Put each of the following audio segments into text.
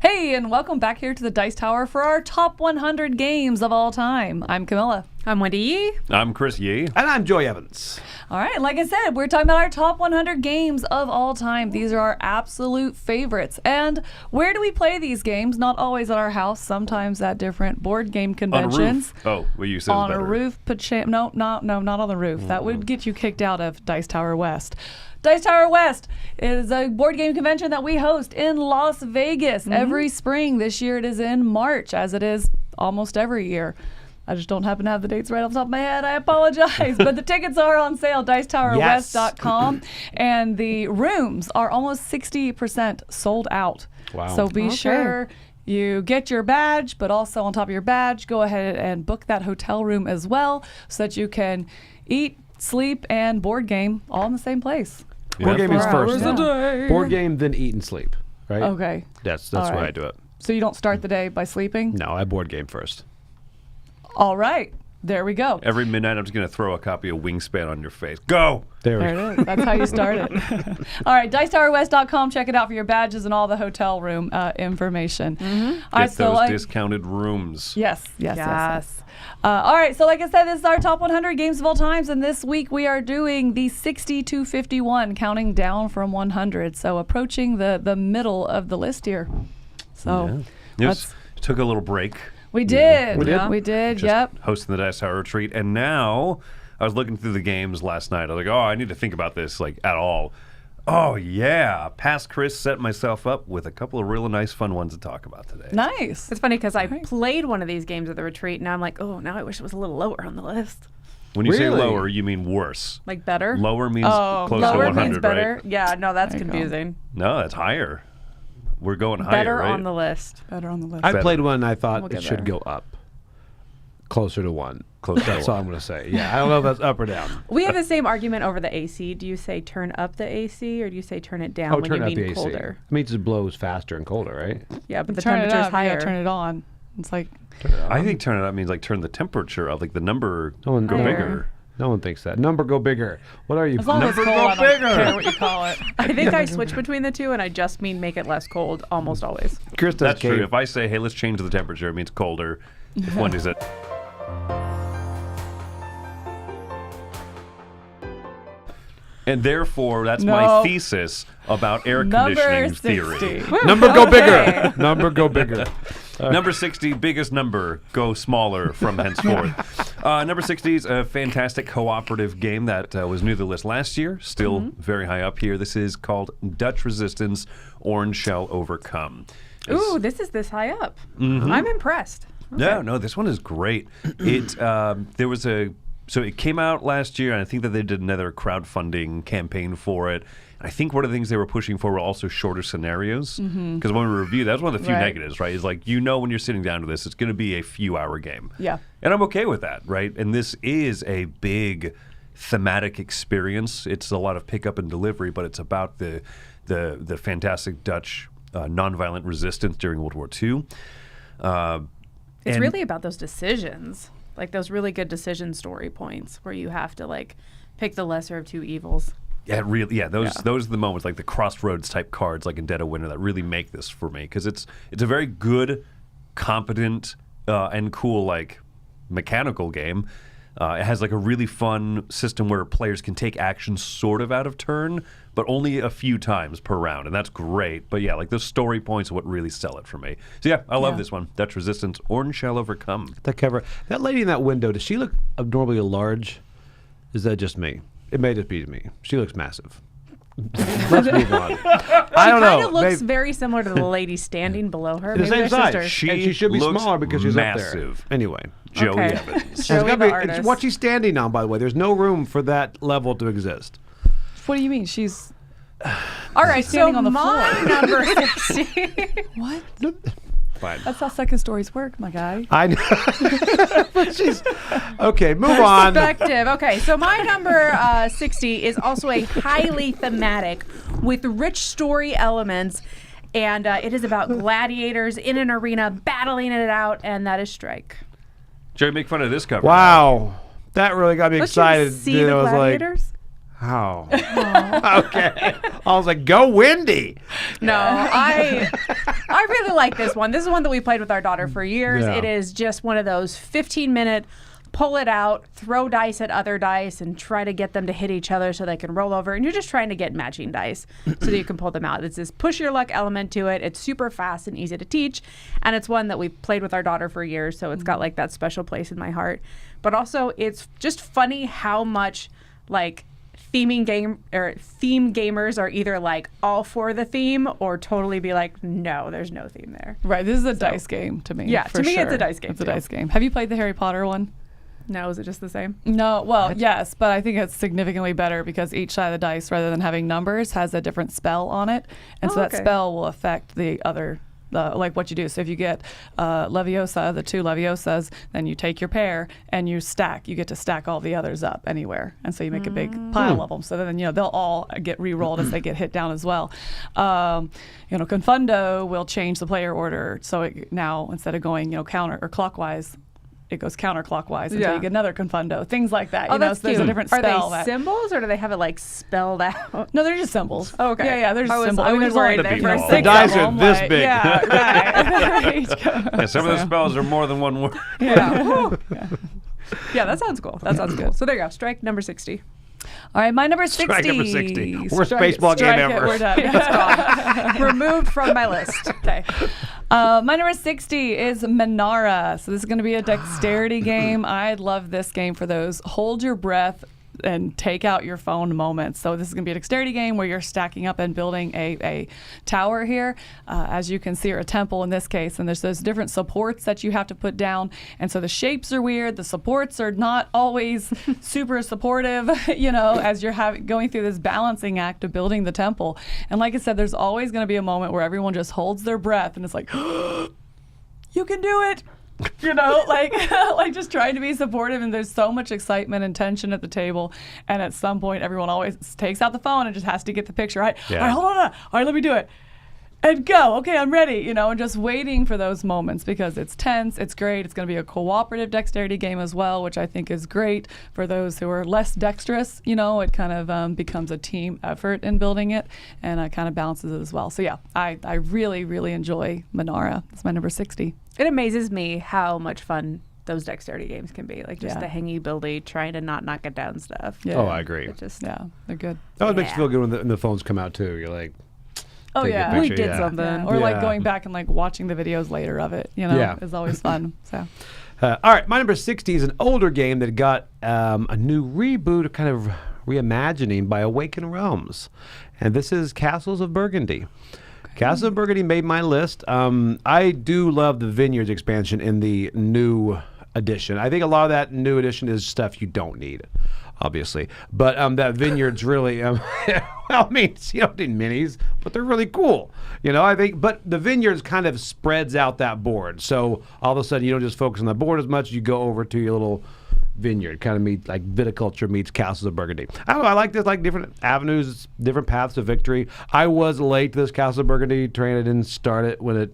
Hey, and welcome back here to the Dice Tower for our top 100 games of all time. I'm Camilla. I'm Wendy Yi. I'm Chris Yi. And I'm Joy Evans. All right, like I said, we're talking about our top 100 games of all time. These are our absolute favorites. And where do we play these games? Not always at our house, sometimes at different board game conventions. On a roof. Oh, well, you said on better. A roof. No, not on the roof. That would get you kicked out of Dice Tower West. Dice Tower West is a board game convention that we host in Las Vegas every spring. This year it is in March, as it is almost every year. I just don't happen to have the dates right off the top of my head. I apologize. But the tickets are on sale, dicetowerwest.com. And the rooms are almost 60% sold out. Wow. So be sure you get your badge, but also on top of your badge, go ahead and book that hotel room as well so that you can eat, sleep, and board game all in the same place. Board game is first. Hours a day. Board game, then eat and sleep. Right? Okay. That's All why right. I do it. So you don't start the day by sleeping? No, I board game first. All right. There we go. Every midnight, I'm just going to throw a copy of Wingspan on your face. Go! There we There go. it is. That's how you start it. All right, dicetowerwest.com. Check it out for your badges and all the hotel room information. All right, Get those discounted rooms. Yes. All right, so like I said, this is our top 100 games of all times, and this week we are doing the 60 to 51, counting down from 100. So approaching the middle of the list here. So Yes, took a little break. we did. We did? Yep. Hosting the Dice Tower Retreat. And now, I was looking through the games last night. I was like, oh, I need to think about this like at all. Oh, yeah. Past Chris set myself up with a couple of really nice, fun ones to talk about today. Nice. It's funny because I played one of these games at the retreat, and I'm like, oh, now I wish it was a little lower on the list. When you say Really? lower, you mean worse. Like better? Lower means close to Lower 100, means better. right? Yeah, no, that's There you go. confusing. No, that's higher. We're going higher, Better right? on the list. Better on the list. I played one and I thought We'll it get should there. go up. Closer to 1. Close to That's one. all I'm going to say. Yeah, I don't know if that's up or down. We have the same argument over the AC. Do you say turn up the AC or do you say turn it down when turn you up mean the AC. colder? It means it blows faster and colder, right? Yeah, but the turn it temperature's up. higher. Yeah, turn it on. It's like I think turn it up means like turn the temperature up, like the number No one go Higher. bigger. No one thinks that. Number go bigger. What are you? as long as it's Number cold, go I don't bigger. care what you call it. I think I switch between the two, and I just mean make it less cold almost always. Chris does That's cave. true. If I say, hey, let's change the temperature, it means colder. If one is it. And therefore, that's my No. thesis about air Number conditioning 60. theory. Number go bigger. Number go bigger. Number 60, biggest number, go smaller from henceforth. Number 60 is a fantastic cooperative game that was new to the list last year, still very high up here. This is called Dutch Resistance, Orange Shall Overcome. Ooh, this is this high up. I'm impressed. No, this one is great. It came out last year, and I think that they did another crowdfunding campaign for it. I think one of the things they were pushing for were also shorter scenarios. Because when we reviewed, that was one of the few Right. negatives, right? Is like, when you're sitting down to this, it's going to be a few-hour game. Yeah. And I'm okay with that, right? And this is a big thematic experience. It's a lot of pickup and delivery, but it's about the fantastic Dutch nonviolent resistance during World War II. It's And- really about those decisions, like those really good decision story points where you have to like pick the lesser of two evils. Yeah, really. Yeah, those are the moments, like the crossroads type cards, like in Dead of Winter, that really make this for me, because it's a very good, competent, and cool like mechanical game. It has like a really fun system where players can take action sort of out of turn, but only a few times per round, and that's great. But yeah, like those story points are what really sell it for me. So yeah, I love this one. Dutch Resistance, Orange Shall Overcome. That cover. That lady in that window, does she look abnormally large? Is that just me? It may just be me. She looks massive. Let's move on. I don't know. Kind of looks Maybe- very similar to the lady standing below her. the Maybe same they're size. sisters. And she should be looks smaller because she's massive. up there. Anyway. Joey Okay. Evans. It's Joey gotta the be- artist. it's what she's standing on, by the way. There's no room for that level to exist. What do you mean? She's All right, so standing on the my floor. number 60. what? Fine. That's how second stories work, my guy. I know. But she's okay. Move on. Perspective. Okay, so my number 60 is also a highly thematic with rich story elements, and it is about gladiators in an arena battling it out, and that is Strike. Joey, make fun of this cover. Wow, that really got me Don't excited. you see Then the I was like, gladiators? how? Okay. I was like, go Wendy. No, I really like this one. This is one that we played with our daughter for years. Yeah. It is just one of those 15-minute pull it out, throw dice at other dice, and try to get them to hit each other so they can roll over. And you're just trying to get matching dice so that you can pull them out. It's this push your luck element to it. It's super fast and easy to teach. And it's one that we've played with our daughter for years, so it's got like that special place in my heart. But also, it's just funny how much like theme gamers are either like all for the theme or totally be like, no, there's no theme there. Right. This is a dice game to me. Yeah, for to me, sure. it's a dice game. It's a dice game. Have you played the Harry Potter one? No, is it just the same? No, well, yes, but I think it's significantly better because each side of the dice, rather than having numbers, has a different spell on it. And so that spell will affect the other, like what you do. So if you get Leviosa, the 2 Leviosas, then you take your pair and you stack. You get to stack all the others up anywhere. And so you make a big pile of them. So then, they'll all get re-rolled as they get hit down as well. Confundo will change the player order. So now, instead of going, counter or clockwise, it goes counterclockwise until you get another confundo. Things like that. That's so there's a different Are spell. they symbols or do they have it like spelled out? No, they're just symbols. Oh, okay. Yeah, they're just symbols. I was there's worried only there for a The second. dice are them, this like- big. Yeah, right. Yeah, some of the spells are more than one word. Yeah. Yeah, that sounds cool. That sounds good. So there you go. Strike number 60. All right, my number 60. Strike number 60. Worst Strike baseball game strike ever. We're done. It's gone. Removed from my list. Okay. My number 60 is Minara. So this is going to be a dexterity game. I love this game for those hold your breath and take out your phone moments. So this is going to be a dexterity game where you're stacking up and building a tower here, as you can see, or a temple in this case. And there's those different supports that you have to put down. And so the shapes are weird. The supports are not always super supportive, as you're going through this balancing act of building the temple. And like I said, there's always going to be a moment where everyone just holds their breath and it's like, you can do it. Like just trying to be supportive, and there's so much excitement and tension at the table, and at some point everyone always takes out the phone and just has to get the picture. All right, hold on, all right, let me do it. And go. Okay, I'm ready. And just waiting for those moments because it's tense. It's great. It's going to be a cooperative dexterity game as well, which I think is great for those who are less dexterous. It kind of becomes a team effort in building it, and it kind of balances it as well. So yeah, I really, really enjoy Minara. It's my number 60. It amazes me how much fun those dexterity games can be. Like just the hangy buildy, trying to not knock it down stuff. Yeah. Oh, I agree. It just, Yeah, they're good. That always makes you feel good when the phones come out too. You're like, Oh take a yeah, we picture, did something. Yeah. Or like Yeah. going back and like watching the videos later of it. Yeah. Is always fun. So. All right, my number 60 is an older game that got a new reboot, kind of reimagining by Awaken Realms. And this is Castles of Burgundy. Castles of Burgundy made my list. I do love the Vineyards expansion in the new edition. I think a lot of that new edition is stuff you don't need, obviously. But that Vineyards really, well, I mean, you don't need minis, but they're really cool. I think, but the Vineyards kind of spreads out that board. So all of a sudden you don't just focus on the board as much, you go over to your little vineyard, kind of meet like viticulture meets Castles of Burgundy. I don't know, I like this, like different avenues, different paths to victory. I was late to this Castles of Burgundy train. I didn't start it when it,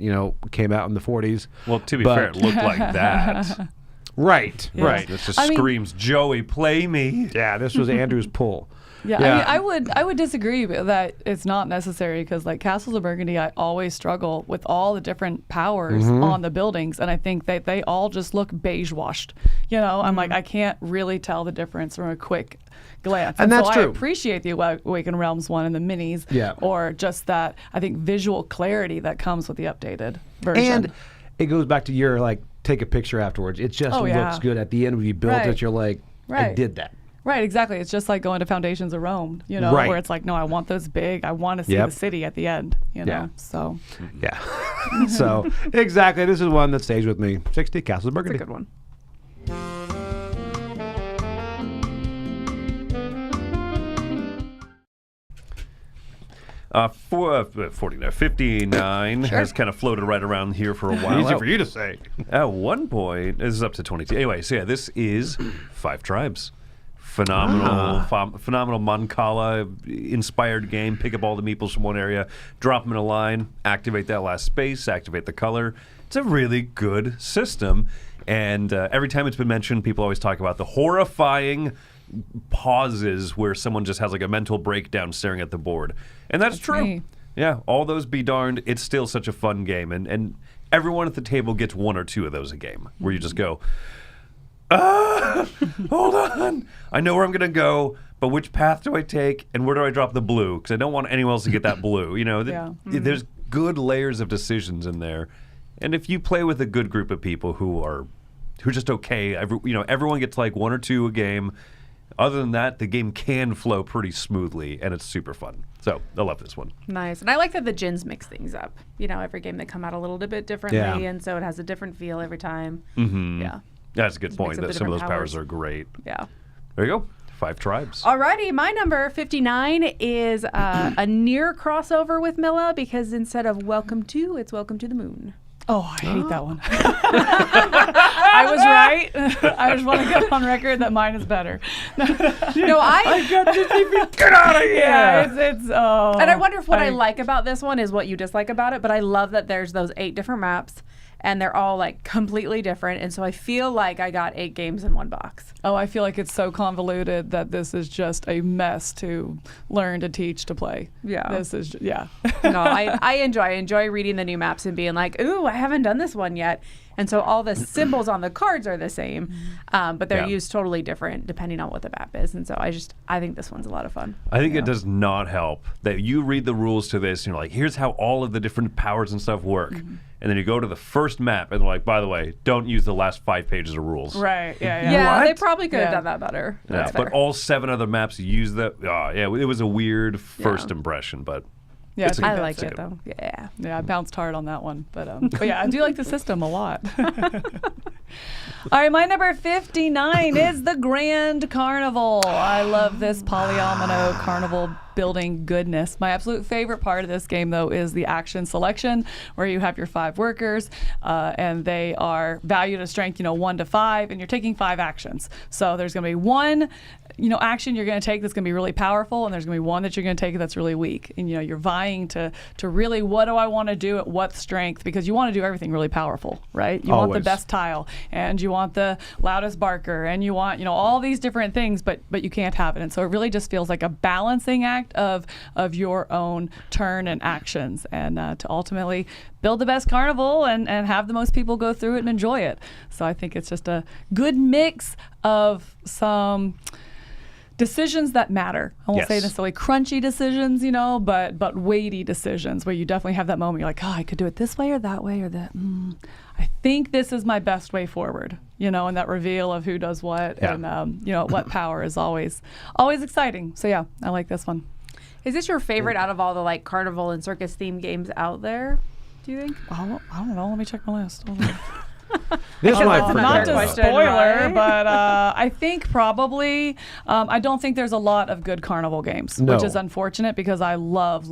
came out in the 40s. Well, to be fair, it looked like that. Right, right. This just I mean- screams, Joey, play me. Yeah, this was Andrew's pull. Yeah, Yeah. I mean, I would disagree that it's not necessary because like Castles of Burgundy, I always struggle with all the different powers on the buildings, and I think that they all just look beige washed. I'm like, I can't really tell the difference from a quick glance. And that's so true. I appreciate the Awaken Realms one and the minis, Yeah. or just that I think visual clarity that comes with the updated version. And it goes back to your like take a picture afterwards. It just Oh, yeah. looks good at the end when you built Right. it. You're like, I Right. did that. Right, exactly. It's just like going to Foundations of Rome, Right. where it's like, no, I want those big. I want to see Yep. the city at the end, Yeah. So Yeah. So exactly, this is one that stays with me. 60 Castles of It's a Burgundy. good one. For 49, 59 has kind of floated right around here for a while. Easy for you to say. At one point, this is up to 22. Anyway, so yeah, this is Five Tribes. Phenomenal Mancala inspired game. Pick up all the meeples from one area, drop them in a line, activate that last space, activate the color. It's a really good system. And every time it's been mentioned, people always talk about the horrifying pauses where someone just has like a mental breakdown staring at the board. And that's true. me. Yeah, all those be darned. It's still such a fun game, and everyone at the table gets one or two of those a game, where you just go, hold on, I know where I'm gonna go, but which path do I take, and where do I drop the blue? Because I don't want anyone else to get that blue. There's good layers of decisions in there, and if you play with a good group of people who are just okay, everyone gets like one or two a game. Other than that, the game can flow pretty smoothly, and it's super fun. So I love this one. Nice. And I like that the gins mix things up. Every game they come out a little bit differently, and so it has a different feel every time. Mm-hmm. Yeah. That's a good point. That some of those powers are great. Yeah. There you go. 5 tribes. Alrighty, my number 59 is a near crossover with Milla because instead of Welcome to, it's Welcome to the Moon. Oh, I hate that one. I was right. I just want to get on record that mine is better. No, I got this. Get out of here. Yeah, it's and I wonder if what I like about this one is what you dislike about it, but I love that there's those 8 different maps and they're all like completely different, and so I feel like I got 8 games in one box. Oh, I feel like it's so convoluted that this is just a mess to learn, to teach, to play. Yeah. This is, No, I enjoy reading the new maps and being like, ooh, I haven't done this one yet. And so all the symbols on the cards are the same, but they're used totally different depending on what the map is. And so I think this one's a lot of fun. I think it does not help that you read the rules to this and you're like, here's how all of the different powers and stuff work. Mm-hmm. And then you go to the first map and they're like, by the way, don't use the last 5 pages of rules. Right, yeah. Yeah, What? they probably could have done that better. Yeah, but all 7 other maps use that. It was a weird first impression, but Yeah, I liked it though. Yeah. Yeah, I bounced hard on that one. But yeah, I do like the system a lot. All right, my number 59 is the Grand Carnival. I love this polyomino carnival building goodness. My absolute favorite part of this game, though, is the action selection, where you have your 5 workers, and they are valued at strength, 1 to 5, and you're taking 5 actions. So there's going to be one, action you're going to take that's going to be really powerful, and there's going to be one that you're going to take that's really weak. And you're vying to really, what do I want to do at what strength? Because you want to do everything really powerful, right? You want the best tile, and you want the loudest barker, and you want all these different things, but you can't have it. And so it really just feels like a balancing act of your own turn and actions, and to ultimately build the best carnival and have the most people go through it and enjoy it. So I think it's just a good mix of some decisions that matter. I won't say necessarily crunchy decisions, but weighty decisions where you definitely have that moment. You're like, I could do it this way or that way or that. I think this is my best way forward, and that reveal of who does what and, what power is always exciting. So yeah, I like this one. Is this your favorite out of all the carnival and circus themed games out there, do you think? I don't know. Let me check my list. This one I not forgot to about. spoiler, right? but I think probably I don't think there's a lot of good carnival games, No. which is unfortunate because I love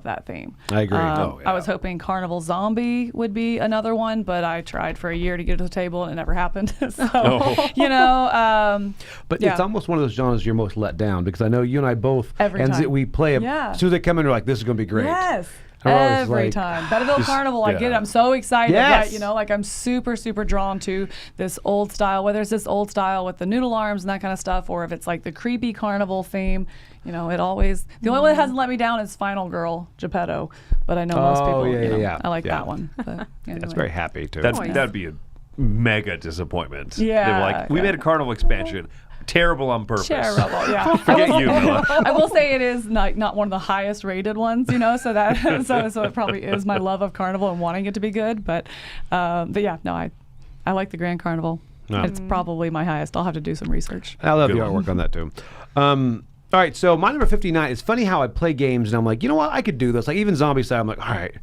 that theme. I agree. I was hoping Carnival Zombie would be another one, but I tried for a year to get to the table and it never happened. So, But it's almost one of those genres you're most let down, because I know you and I both, Every and time. we play them. Yeah. As soon as they come in, we're like, this is going to be great. Yes. I'm always Every like, time. Betterville Carnival, I get it. yeah. I'm so excited. Yes. That, I'm super, super drawn to this old style, whether it's this old style with the noodle arms and that kind of stuff, or if it's like the creepy carnival theme. It always, the only one that hasn't let me down is Final Girl, Geppetto. But I know most people, I like that one. But anyway. That's very happy, too. that'd be a mega disappointment. Yeah, They were like, we made a carnival expansion. Terrible on purpose. Terrible, yeah. Forget you, Milla. I will say it is not one of the highest rated ones, so that so it probably is my love of Carnival and wanting it to be good. But yeah, no, I like the Grand Carnival. No. It's probably my highest. I'll have to do some research. I love the Good artwork on that, too. All right, so my number 59, it's funny how I play games and I'm like, you know what, I could do this. Like even Zombie Style, I'm like, all right,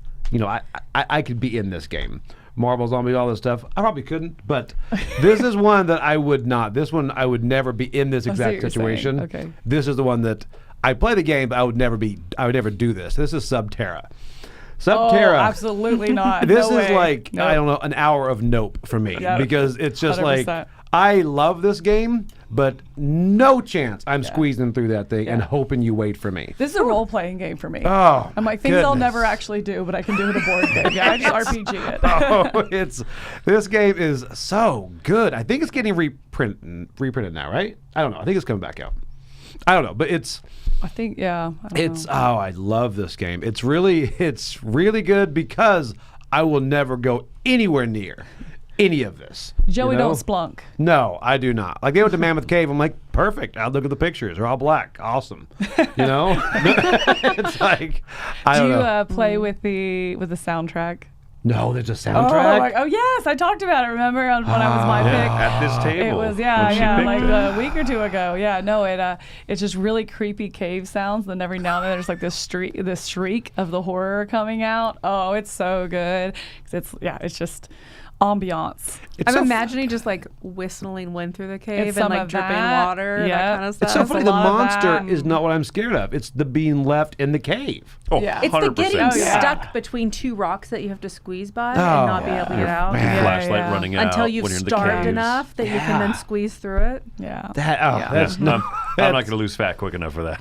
I could be in this game. Marble Zombies, all this stuff. I probably couldn't, but this is one that I would not. This one, I would never be in this I see what exact you're situation. saying. Okay. This is the one that I play the game, but I would never do this. This is Subterra. Subterra. Oh, absolutely not. This No is way. like, Nope. I don't know, an hour of nope for me. Yep. Because it's just 100%. like, I love this game, but no chance I'm squeezing through that thing and Yeah. hoping you wait for me. This is a role-playing game for me. Oh, I'm like, things I'll goodness. never actually do, but I can do with a board game. Yeah, I just RPG it. Oh, this game is so good. I think it's getting reprinted now, right? I don't know. I think it's coming back out. I don't know, but it's I think, yeah. I don't it's know. oh, I love this game. It's really good because I will never go anywhere near any of this. Joey, you know? don't splunk. No, I do not. Like they went to Mammoth Cave. I'm like, perfect. I'll look at the pictures. They're all black. Awesome. You know? It's like I Do don't you know. play with the Mm. soundtrack? No, there's a Oh, soundtrack. oh yes, I talked about it. Remember when I was my pick? At this table. It was when she picked like it. a week or two ago. Yeah, no, it's just really creepy cave sounds. Then every now and then there's like this shriek of the horror coming out. Oh, it's so good. 'Cause it's just ambiance. It's I'm so imagining just like whistling wind through the cave It's and some like of dripping that. water, Yeah. that kind of stuff. It's so That's funny. a The lot of monster that. is not what I'm scared of. It's the being left in the cave. Oh, Yeah. It's the 100%. getting Oh, yeah. stuck between two rocks that you have to squeeze by and Oh, not be able to get out. man. Flashlight Yeah. running out Until you've when you're in the starved caves. enough that you can then Yeah. squeeze through it. Yeah. That's I'm not. not going to lose fat quick enough for that.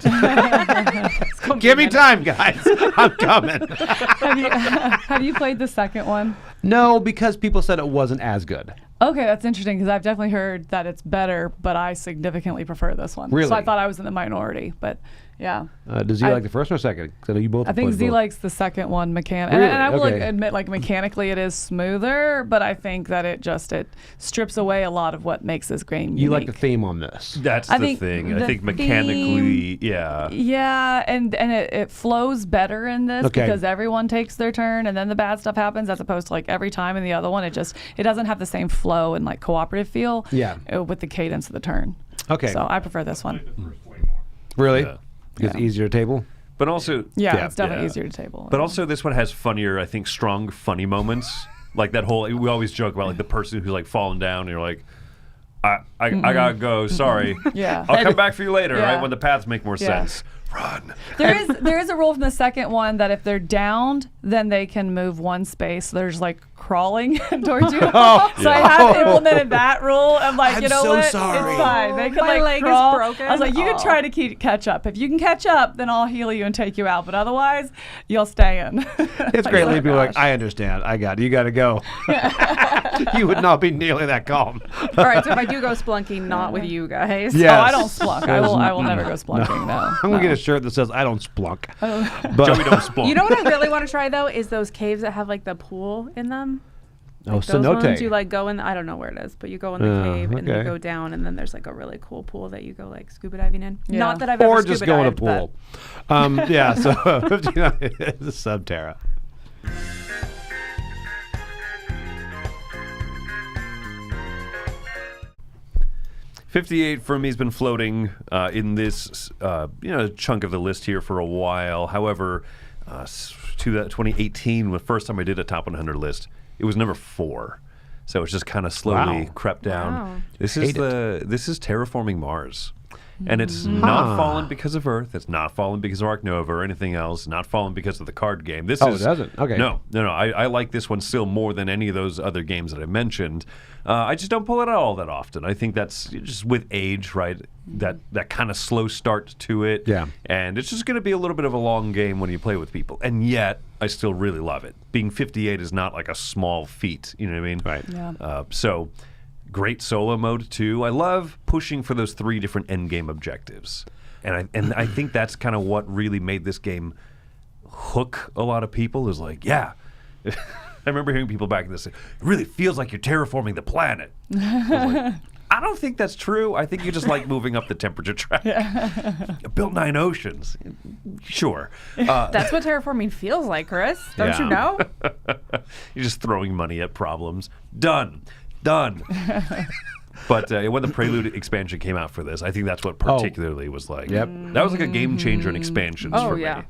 Give me time, guys. I'm coming. Have you played the second one? No, because people said it wasn't as good. Okay, that's interesting because I've definitely heard that it's better, but I significantly prefer this one. Really? So I thought I was in the minority, but yeah. Does he I- like the first one or second? 'Cause I know you both. I think played Z both. likes the second one and Really? I will Okay. admit, like mechanically, it is smoother, but I think that it strips away a lot of what makes this game. You like the unique. theme on this. That's I the think thing. I the think mechanically, yeah. Yeah, and it flows better in this Okay. because everyone takes their turn, and then the bad stuff happens, as opposed to like every time in the other one. It doesn't have the same flow and like cooperative feel. Yeah. With the cadence of the turn. Okay. So I prefer this one. Really? Yeah. Because Yeah. easier table. But also, Yeah, it's definitely yeah. easier to table. But also, this one has funnier, I think, strong, funny moments. Like that whole, we always joke about like the person who's like falling down, and you're like, I gotta go. Sorry. Yeah. I'll come back for you later. Yeah. Right when the paths make more Yeah. sense. Run. There is a rule from the second one that if they're downed, then they can move one space. There's like crawling towards you. So I have implemented that rule. I'm like, I'm you know so what? sorry. It's fine. They can My like leg is crawl. broken. I was like, you can Aw. try to catch up. If you can catch up, then I'll heal you and take you out. But otherwise, you'll stay in. It's great. Oh, Leave people like, gosh. I understand. I got it. You got to go. You would not be nearly that calm. All right, so if I do go splunking, not with you guys. Yeah. Oh, I Yes. don't splunk. I will never go splunking. No. I'm gonna get a shirt that says I don't splunk. But Joey, don't splunk. You know what I really want to try though is those caves that have like the pool in them. oh, Those ones cenote. you like go in. I don't know where it is, but you go in the cave and okay. you go down, and then there's like a really cool pool that you go like scuba diving in. Yeah. Not that I've or ever just scuba go in a dived, but- pool. Yeah. So 59 is Subterra. $58 for me has been floating in this chunk of the list here for a while. However, to that 2018, the first time I did a top 100 list, it was number 4. So it's just kind of slowly Wow. crept down. Wow. This Hate is Terraforming Mars. And it's not fallen because of Earth. It's not fallen because of Ark Nova or anything else. Not fallen because of the card game. This Oh, is it doesn't? Okay. No. I like this one still more than any of those other games that I mentioned. I just don't pull it out all that often. I think that's just with age, right? That kind of slow start to it. Yeah. And it's just going to be a little bit of a long game when you play with people. And yet, I still really love it. Being 58 is not like a small feat. You know what I mean? Right. Yeah. So, great solo mode too. I love pushing for those 3 different end game objectives, and I think that's kind of what really made this game hook a lot of people. Is like, yeah. I remember hearing people back in this say, it really feels like you're terraforming the planet. I was like, I don't think that's true. I think you just like moving up the temperature track. You built 9 oceans. Sure. That's what terraforming feels like, Chris. Don't you Yeah. know? You're just throwing money at problems. Done. But when the Prelude expansion came out for this, I think that's what particularly was like. Yep. That was like a game changer in expansions Oh for yeah. me.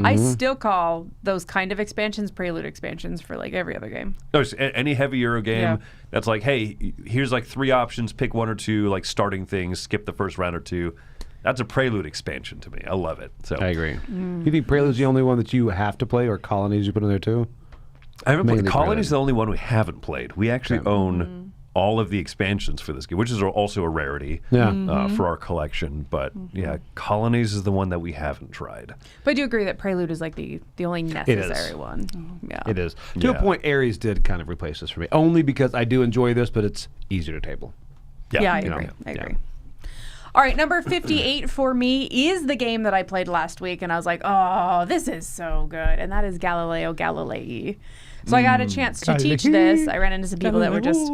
Like, I still call those kind of expansions prelude expansions for like every other game. any heavy Euro game Yeah. that's like, hey, here's like 3 options, pick 1 or 2, like starting things, skip the first round or 2. That's a Prelude expansion to me. I love it. So I agree. You think Prelude's the only one that you have to play, or Colonies you put in there too? I haven't played. Mainly Colony's Prelude. the only one we haven't played. We actually own all of the expansions for this game, which is also a rarity Yeah. for our collection. But yeah, Colonies is the one that we haven't tried. But I do agree that prelude is like the only necessary one. Yeah. It is. To a Yeah. point, Ares did kind of replace this for me, only because I do enjoy this, but it's easier to table. Yeah, I you know, agree. I yeah. agree. All right, number 58 for me is the game that I played last week, and I was like, oh, this is so good. And that is Galileo Galilei. So I got a chance to teach this. I ran into some people that were just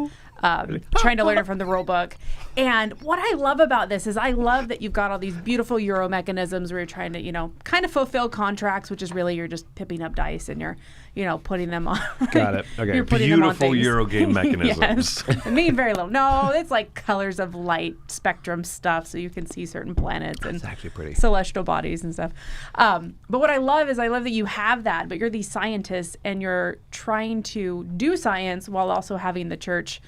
trying to learn it from the rule book. And what I love about this is I love that you've got all these beautiful Euro mechanisms where you're trying to, kind of fulfill contracts, which is really you're just pipping up dice and you're, putting them on. Got it. Okay. You're putting them on Beautiful things. Euro game mechanisms. Yes. I mean, very little. No, it's like colors of light spectrum stuff, so you can see certain planets and It's actually pretty. celestial bodies and stuff. But what I love that you have that, but you're these scientists and you're trying to do science while also having the church,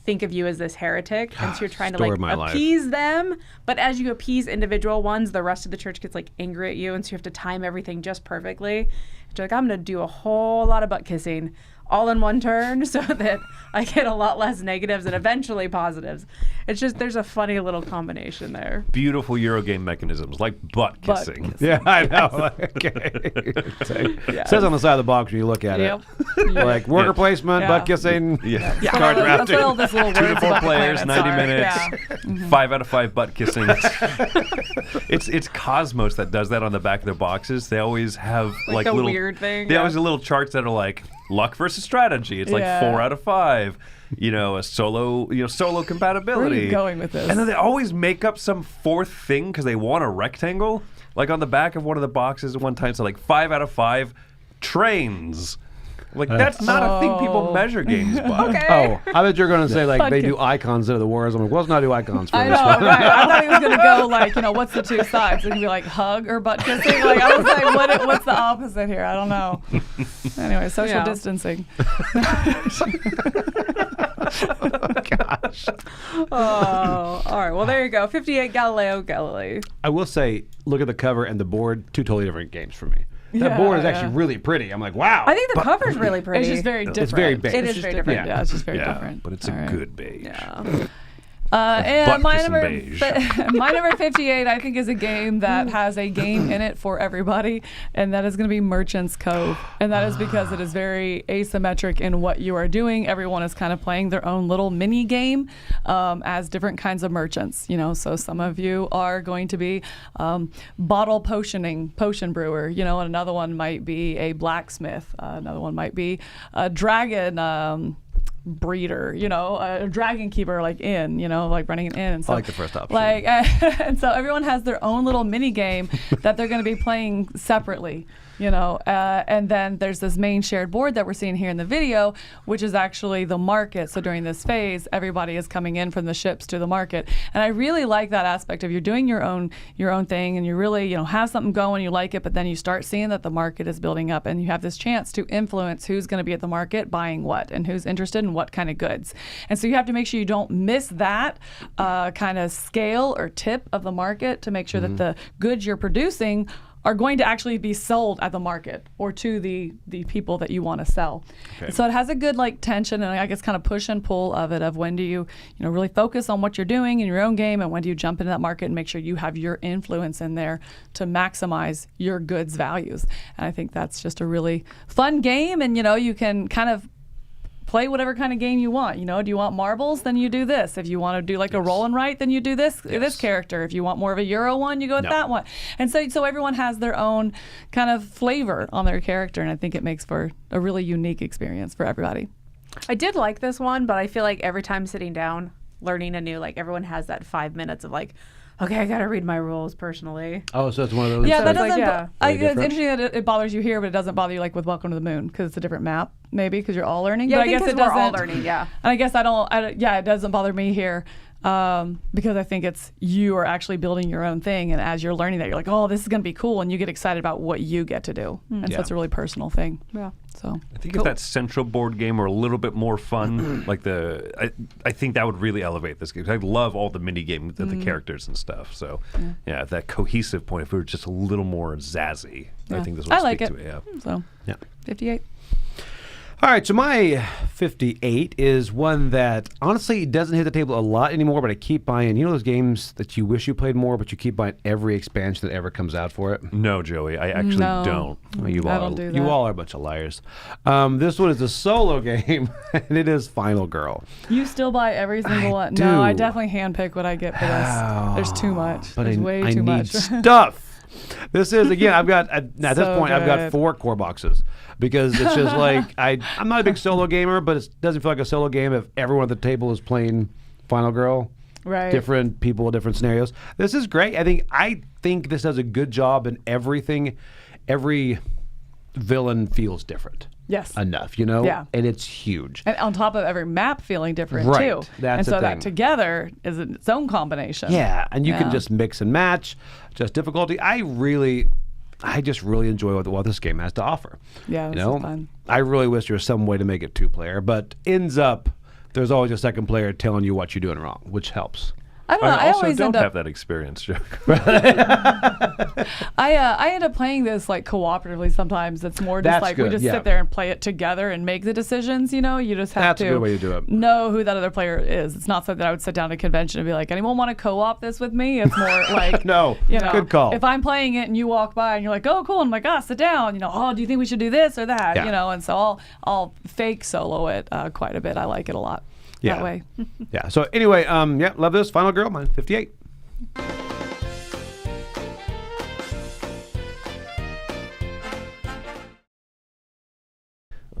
think of you as this heretic, and so you're trying Story of to my life. appease them. But as you appease individual ones, the rest of the church gets angry at you, and so you have to time everything just perfectly. And you're I'm going to do a whole lot of butt kissing all in one turn so that I get a lot less negatives and eventually positives. It's just there's a funny little combination there. Beautiful Euro game mechanisms, like butt kissing. Yeah, I know. Okay. It says on the side of the box when you look at it. Like worker placement, Yeah. butt kissing, Yeah. card That's drafting. what all this little 2 to words 4 about the players, planets 90 are. minutes, Yeah. 5 out of 5 butt kissing. It's Cosmos that does that on the back of their boxes. They always have Like a little weird thing, They yeah. always have little charts that are luck versus strategy. It's Yeah. 4 out of 5. A solo compatibility. Where are you going with this? And then they always make up some fourth thing because they want a rectangle. Like on the back of one of the boxes at one time, so 5 out of 5 trains. That's not a thing people measure games by. Okay. Oh, I bet you're going to say Butt they do kiss. icons instead of the words. I'm like, well, let's not do icons for I this know, one. right? I thought he was going to go what's the two sides? It could be hug or butt kissing. I was like, what's the opposite here? I don't know. Anyway, social Yeah. distancing. Gosh. Oh, all right. Well, there you go. 58 Galileo Galilei. I will say, look at the cover and the board, 2 totally different games for me. That board is actually really pretty. I'm like, wow. I think the cover's really pretty. It's just very different. It's very big. It is just very different. Yeah, it's just very Yeah, different. but it's All a right. good beige. Yeah. And my Butt-kissing number, beige. my number 58, I think, is a game that has a game in it for everybody, and that is going to be Merchant's Cove. And that is because it is very asymmetric in what you are doing. Everyone is kind of playing their own little mini game as different kinds of merchants. So some of you are going to be bottle potion brewer. And another one might be a blacksmith. Another one might be a dragon. Breeder, a dragon keeper, running an inn and stuff. I like the first option. And so everyone has their own little mini game that they're going to be playing separately. And then there's this main shared board that we're seeing here in the video, which is actually the market. So during this phase, everybody is coming in from the ships to the market, and I really like that aspect of you're doing your own thing, and you really have something going, you like it, but then you start seeing that the market is building up, and you have this chance to influence who's going to be at the market buying what, and who's interested in what kind of goods. And so you have to make sure you don't miss that kind of scale or tip of the market to make sure that the goods you're producing are going to actually be sold at the market or to the people that you want to sell. Okay. So it has a good tension and I guess kind of push and pull of it, of when do you really focus on what you're doing in your own game, and when do you jump into that market and make sure you have your influence in there to maximize your goods values. And I think that's just a really fun game, and you can kind of play whatever kind of game you want. Do you want marbles? Then you do this. If you want to do a roll and write, then you do this character. If you want more of a Euro one, you go with that one. And so everyone has their own kind of flavor on their character, and I think it makes for a really unique experience for everybody. I did like this one, but I feel like every time sitting down, learning a new, everyone has that 5 minutes of okay, I got to read my rules personally. Oh, so it's one of those. Yeah, that it's doesn't. yeah. Really It's different? interesting that it bothers you here, but it doesn't bother you with Welcome to the Moon because it's a different map, maybe because you're all learning. Yeah, but I think guess it 'cause we're all doesn't. learning, yeah. And I guess it doesn't bother me here because I think it's you are actually building your own thing, and as you're learning that, you're like, oh, this is going to be cool, and you get excited about what you get to do, and so Yeah. it's a really personal thing. Yeah. So I think if that central board game were a little bit more fun, I think that would really elevate this game. I love all the mini games, the characters and stuff. So, yeah, that cohesive point. If we were just a little more zazzy, I think this would I speak like it. to it. Yeah. So Yeah. 58. All right, so my 58 is one that honestly doesn't hit the table a lot anymore, but I keep buying. You know those games that you wish you played more, but you keep buying every expansion that ever comes out for it? No, Joey, I actually don't. Well, you I all, don't do you that. all are a bunch of liars. This one is a solo game, and it is Final Girl. You still buy every single one. do. No, I definitely handpick what I get for this. There's too much. But There's way too need much. stuff. This is, again, I've got, at this So point, I've got good. 4 core boxes because it's just like, I'm not a big solo gamer, but it doesn't feel like a solo game if everyone at the table is playing Final Girl. Right. Different people, different scenarios. This is great. I think this does a good job in everything. Every villain feels different. Yes. Enough, you know? Yeah. And it's huge. And on top of every map feeling different Right. too. That's and the so thing. that together is its own combination. Yeah, and you can Yeah. just mix and match, just difficulty. I just really enjoy what this game has to offer. Yeah, you this know, is fun. I really wish there was some way to make it 2-player, but ends up there's always a second player telling you what you're doing wrong, which helps. I don't know. I also always don't end up have that experience, Joe. I end up playing this like cooperatively sometimes. It's more just That's like we good, just yeah. sit there and play it together and make the decisions, you know? You just have That's to a good way to do it. know who that other player is. It's not something that I would sit down at a convention and be like, anyone want to co-op this with me? It's more like No, you know, good call. If I'm playing it and you walk by and you're like, oh cool, I'm like, sit down, you know, oh, do you think we should do this or that? Yeah. You know, and so I'll fake solo it quite a bit. I like it a lot Yeah. that way. Yeah. So anyway, yeah, love this. Final Girl, mine 58.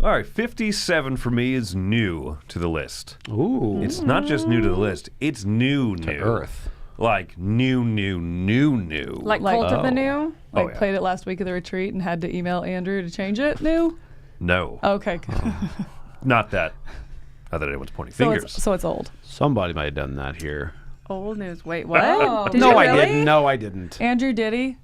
All right, 57 for me is new to the list. Ooh. It's not just new to the list, it's new. Earth. Like new. Like Like- Cult of the New? Like yeah. played it last week at the retreat and had to email Andrew to change it. New? No. Okay. Not that. Not that anyone's pointing so fingers. it's old. Somebody might have done that here. Old news. Wait, what? Oh. Did No, you I really? didn't. No, I didn't. Andrew, did he?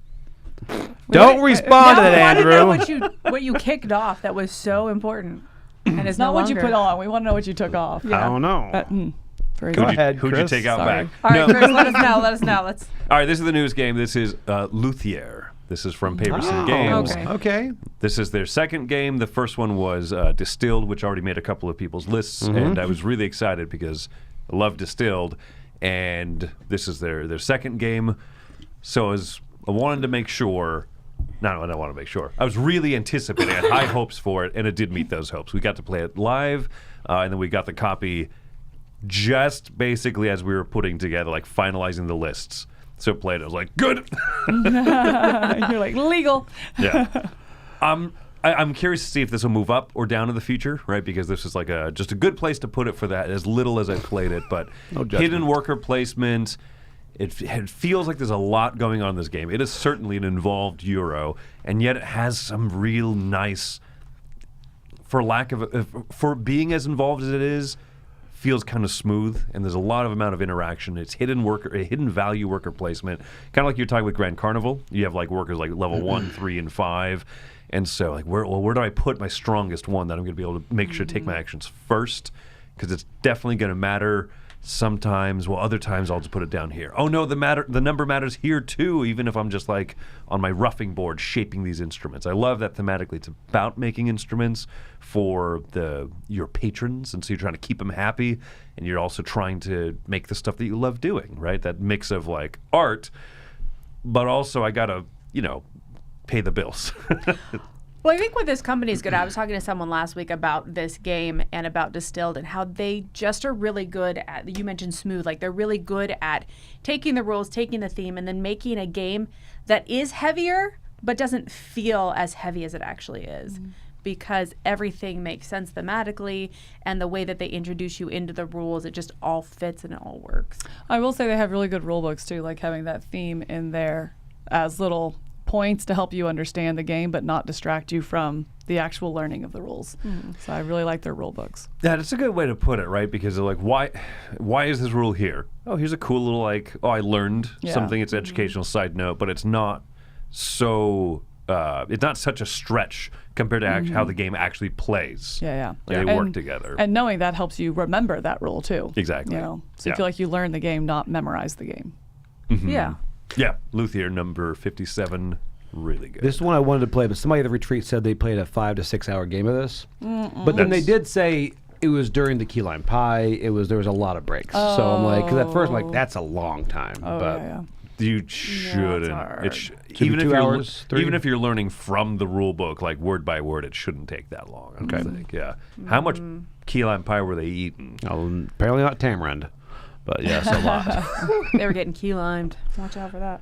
Don't respond to No, that, I want to know Andrew. what you kicked off that was so important. And it's Not no what you longer. put on. We want to know what you took off. I don't know. Very Go good. ahead, Who'd you Chris. take out Sorry. back? All right, No. Chris, let us know. Let us know. Let's. All right, this is the news game. This is Luthier. This is from Papers and Games. okay. Okay. This is their second game. The first one was Distilled, which already made a couple of people's lists, and I was really excited because I love Distilled, and this is their second game. So I wanted to make sure. No, I don't want to make sure. I was really anticipating. I had high hopes for it, and it did meet those hopes. We got to play it live, and then we got the copy just basically as we were putting together, like finalizing the lists. So played it. I was like, good. You're like legal. Yeah. I'm curious to see if this will move up or down in the future, right? Because this is like just a good place to put it for that, as little as I played it. But No judgment. hidden worker placement, it feels like there's a lot going on in this game. It is certainly an involved Euro, and yet it has some real nice, for being as involved as it is, feels kind of smooth, and there's a lot of amount of interaction. It's hidden value worker placement, kind of like you're talking with Grand Carnival. You have like workers like level 1, 3, and 5, and so like where do I put my strongest one that I'm going to be able to make sure to take my actions first, because it's definitely going to matter sometimes. Well, other times I'll just put it down here. Oh no, the number matters here too, even if I'm just like on my roughing board shaping these instruments. I love that thematically. It's about making instruments for your patrons, and so you're trying to keep them happy, and you're also trying to make the stuff that you love doing, right? That mix of like art, but also I gotta, pay the bills. Well, I think what this company is good at, I was talking to someone last week about this game and about Distilled and how they just are really good at, you mentioned smooth, like they're really good at taking the rules, taking the theme, and then making a game that is heavier but doesn't feel as heavy as it actually is. Because everything makes sense thematically, and the way that they introduce you into the rules, it just all fits and it all works. I will say they have really good rule books too, like having that theme in there as little points to help you understand the game but not distract you from the actual learning of the rules. So I really like their rule books. Yeah, that's a good way to put it, right? Because they're like, why is this rule here? Oh, here's a cool little I learned something. It's an educational side note, but it's not so. It's not such a stretch compared to how the game actually plays. Yeah. Like, they work together. And knowing that helps you remember that rule too. Exactly. So you Yeah. feel like you learn the game, not memorize the game. Yeah. Yeah, Luthier number 57 really good. This is one I wanted to play, but somebody at the retreat said they played a 5 to 6 hour game of this. But then they did say it was during the key lime pie. There was a lot of breaks. So I'm like, because at first I'm like, that's a long time. Oh, but yeah. You shouldn't. hard. Even 2 hours, 3? Even if you're learning from the rule book, like word by word, it shouldn't take that long. I don't think. Yeah. How much key lime pie were they eating? Oh, apparently not tamarind, but yes, a lot. They were getting key limed. Watch out for that.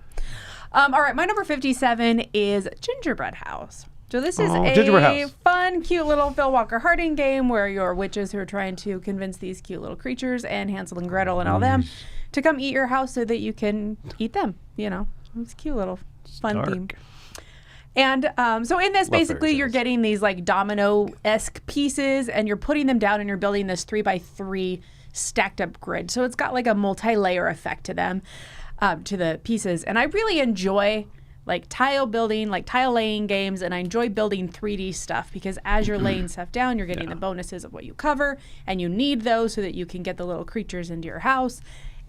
All right, my number 57 is Gingerbread House. So this is Gingerbread a House. fun, cute little Phil Walker Harding game where you're witches who are trying to convince these cute little creatures and Hansel and Gretel and all them to come eat your house so that you can eat them. You know, it's a cute little fun theme. And so in this, basically, you're getting these like domino-esque pieces and you're putting them down and you're building this 3x3 stacked up grid. So it's got like a multi-layer effect to them, to the pieces. And I really enjoy like tile building, like tile laying games, and I enjoy building 3D stuff because as you're laying stuff down, you're getting the bonuses of what you cover, and you need those so that you can get the little creatures into your house.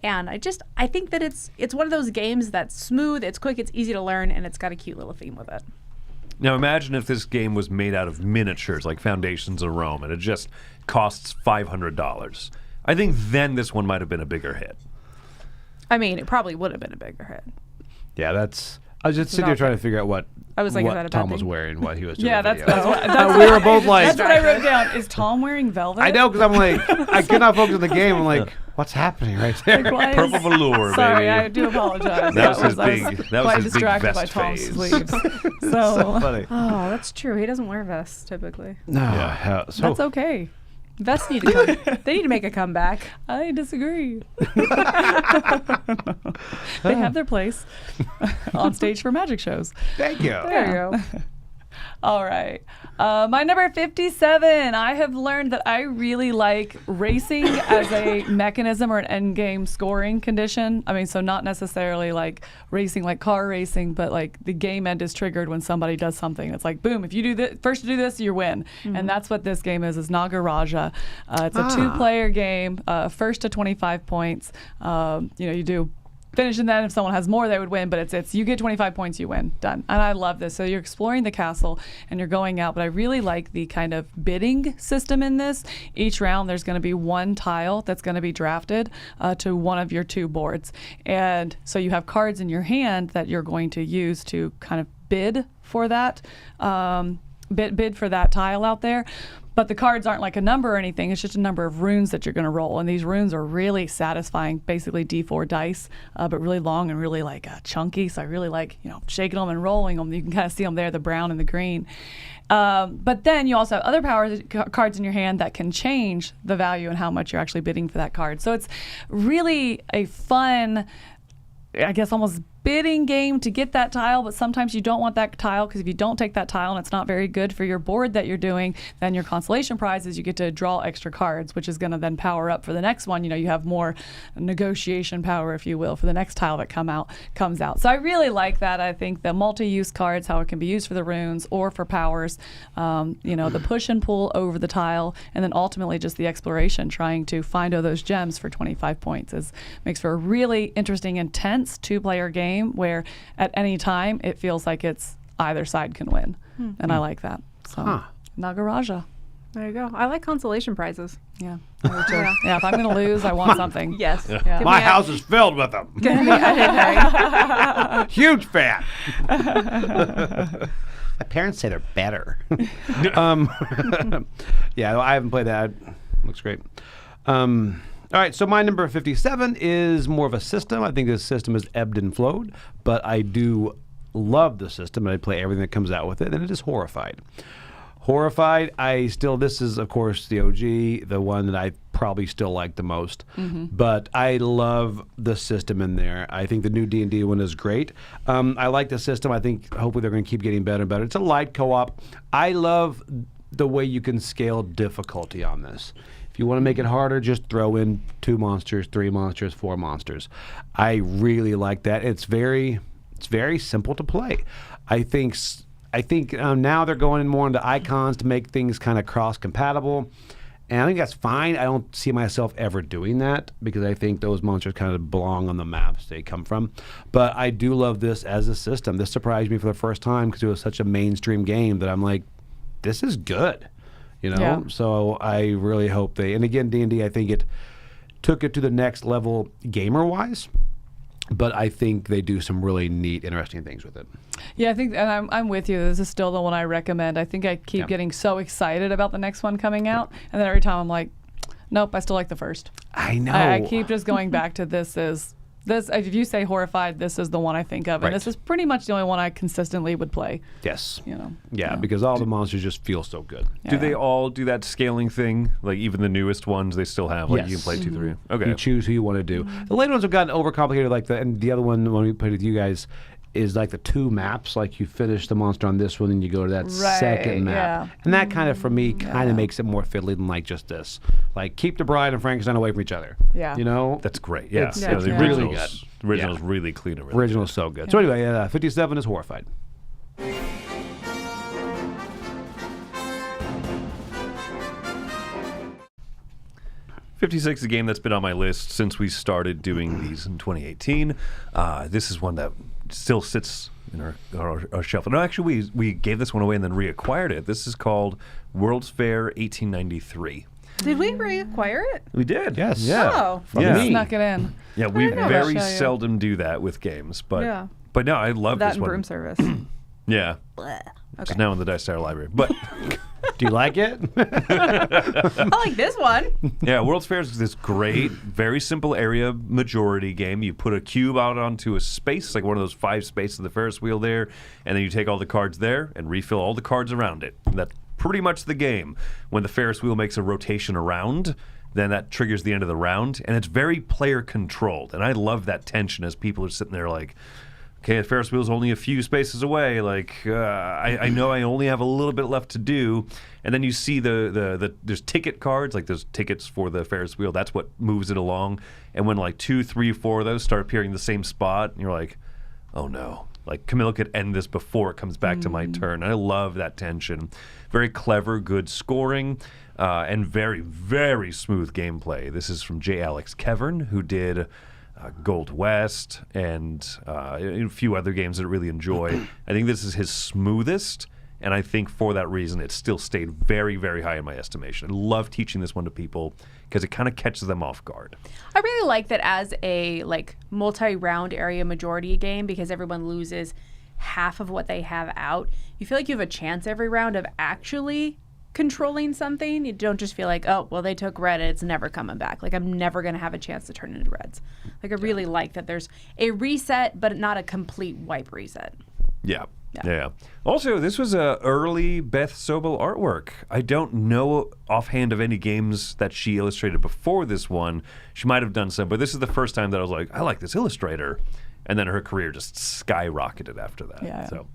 And I think that it's one of those games that's smooth, it's quick, it's easy to learn, and it's got a cute little theme with it. Now imagine if this game was made out of miniatures like Foundations of Rome and it just costs $500. I think then this one might have been a bigger hit. I mean, it probably would have been a bigger hit. Yeah, I was just sitting there trying to figure out what I was like, is that a bad Tom was thing? wearing, what he was doing. Yeah, in the that's video. We were both like, that's what I wrote down. Is Tom wearing velvet? I know, because I'm like, I could not focus on the game. I'm like, what's happening right there? Like, why is- Purple velour, Sorry, baby. I do apologize. That was his I big- that was quite his big distracted by vest Tom's phase. sleeves. So So funny. Oh, that's true. He doesn't wear vests typically. No, so that's okay. Vests need to come. They need to make a comeback. I disagree. They have their place on stage for magic shows. thank you. There you go. All right. My number 57. I have learned that I really like racing as a mechanism or an end game scoring condition. I mean, so not necessarily like racing like car racing, but like the game end is triggered when somebody does something. It's like, boom, if you do this, first to do this, you win. And that's what this game is Nagaraja. It's a 2-player game, first to 25 points. You do finishing that. If someone has more, they would win, but it's you get 25 points, you win. Done. And I love this. So you're exploring the castle and you're going out, but I really like the kind of bidding system in this. Each round there's going to be one tile that's going to be drafted to one of your 2 boards. And so you have cards in your hand that you're going to use to kind of bid for that bid for that tile out there. But the cards aren't like a number or anything. It's just a number of runes that you're going to roll. And these runes are really satisfying, basically D4 dice, but really long and really like chunky. So I really like, shaking them and rolling them. You can kind of see them there, the brown and the green. But then you also have other cards in your hand that can change the value and how much you're actually bidding for that card. So it's really a fun, I guess, almost bidding game to get that tile, but sometimes you don't want that tile because if you don't take that tile and it's not very good for your board that you're doing, then your consolation prize is you get to draw extra cards, which is going to then power up for the next one. You have more negotiation power, if you will, for the next tile that comes out. So I really like that. I think the multi-use cards, how it can be used for the runes or for powers, the push and pull over the tile, and then ultimately just the exploration, trying to find all those gems for 25 points makes for a really interesting, intense 2-player game where at any time it feels like it's either side can win. And I like that. So Nagaraja. There you go. I like consolation prizes. Yeah. Yeah, if I'm going to lose, I want something. Yes. Yeah. My house is filled with them. Huge fan. My parents say they're better. Yeah, I haven't played that. Looks great. All right, so my number 57 is more of a system. I think this system has ebbed and flowed, but I do love the system, and I play everything that comes out with it, and it is Horrified. Horrified, this is, of course, the OG, the one that I probably still like the most, but I love the system in there. I think the new D&D one is great. I like the system. I think hopefully they're going to keep getting better and better. It's a light co-op. I love the way you can scale difficulty on this. If you want to make it harder, just throw in 2 monsters, 3 monsters, 4 monsters. I really like that. It's very simple to play. I think now they're going more into icons to make things kind of cross-compatible. And I think that's fine. I don't see myself ever doing that because I think those monsters kind of belong on the maps they come from. But I do love this as a system. This surprised me for the first time because it was such a mainstream game that I'm like, this is good. You know? Yeah. So I really hope they, and again, D&D, I think it took it to the next level gamer-wise. But I think they do some really neat, interesting things with it. Yeah, I think, and I'm with you. This is still the one I recommend. I think I keep getting so excited about the next one coming out, and then every time I'm like, nope, I still like the first. I know. I keep just going back to this. If you say Horrified, this is the one I think of, and this is pretty much the only one I consistently would play. Yes. You know. Yeah, because all the monsters just feel so good. Yeah. Do they all do that scaling thing? Like even the newest ones, they still have. Like you can play 2, 3. Okay. You choose who you want to do. The later ones have gotten overcomplicated, like and the other one when we played with you guys is like the 2 maps. Like you finish the monster on this one, and you go to that second map, and that kind of for me kind of makes it more fiddly than like just this. Like keep the bride and Frankenstein away from each other. Yeah. You know. That's great. Yeah. It's the really original's, good. The original's really clean. And really Original's so good. So anyway, 57 is Horrified. 56 is a game that's been on my list since we started doing these in 2018. This is one that still sits in our shelf. No, actually, we gave this one away and then reacquired it. This is called World's Fair 1893. Did we reacquire it? We did. Yes. Yeah. Oh. From Yeah. me. Snuck it in. Yeah, we know. very I'll show you. seldom do that with games, but Yeah. but no, I love That this and one. broom service. Yeah. Which is now in the Dice Tower Library. But Do you like it? I like this one. yeah, World's Fair is this great, very simple area majority game. You put a cube out onto a space, like one of those 5 spaces of the Ferris wheel there, and then you take all the cards there and refill all the cards around it. And that's pretty much the game. When the Ferris wheel makes a rotation around, then that triggers the end of the round, and it's very player controlled. And I love that tension as people are sitting there like, okay, the Ferris wheel's only a few spaces away. Like, I know I only have a little bit left to do. And then you see there's ticket cards, like there's tickets for the Ferris wheel. That's what moves it along. And when like 2, 3, 4 of those start appearing in the same spot, and you're like, oh no. Like, Camilla could end this before it comes back to my turn. I love that tension. Very clever, good scoring, and very, very smooth gameplay. This is from J. Alex Cleghorn, who did Gold West and a few other games that I really enjoy. I think this is his smoothest, and I think for that reason it still stayed very, very high in my estimation. I love teaching this one to people because it kind of catches them off guard. I really like that as a multi-round area majority game because everyone loses half of what they have out. You feel like you have a chance every round of actually controlling something. You don't just feel like, oh, well, they took red and it's never coming back. Like, I'm never going to have a chance to turn into reds. Like, I really like that there's a reset, but not a complete wipe reset. Yeah. Also, this was a early Beth Sobel artwork. I don't know offhand of any games that she illustrated before this one. She might have done some, but this is the first time that I was like, I like this illustrator. And then her career just skyrocketed after that. Yeah. So,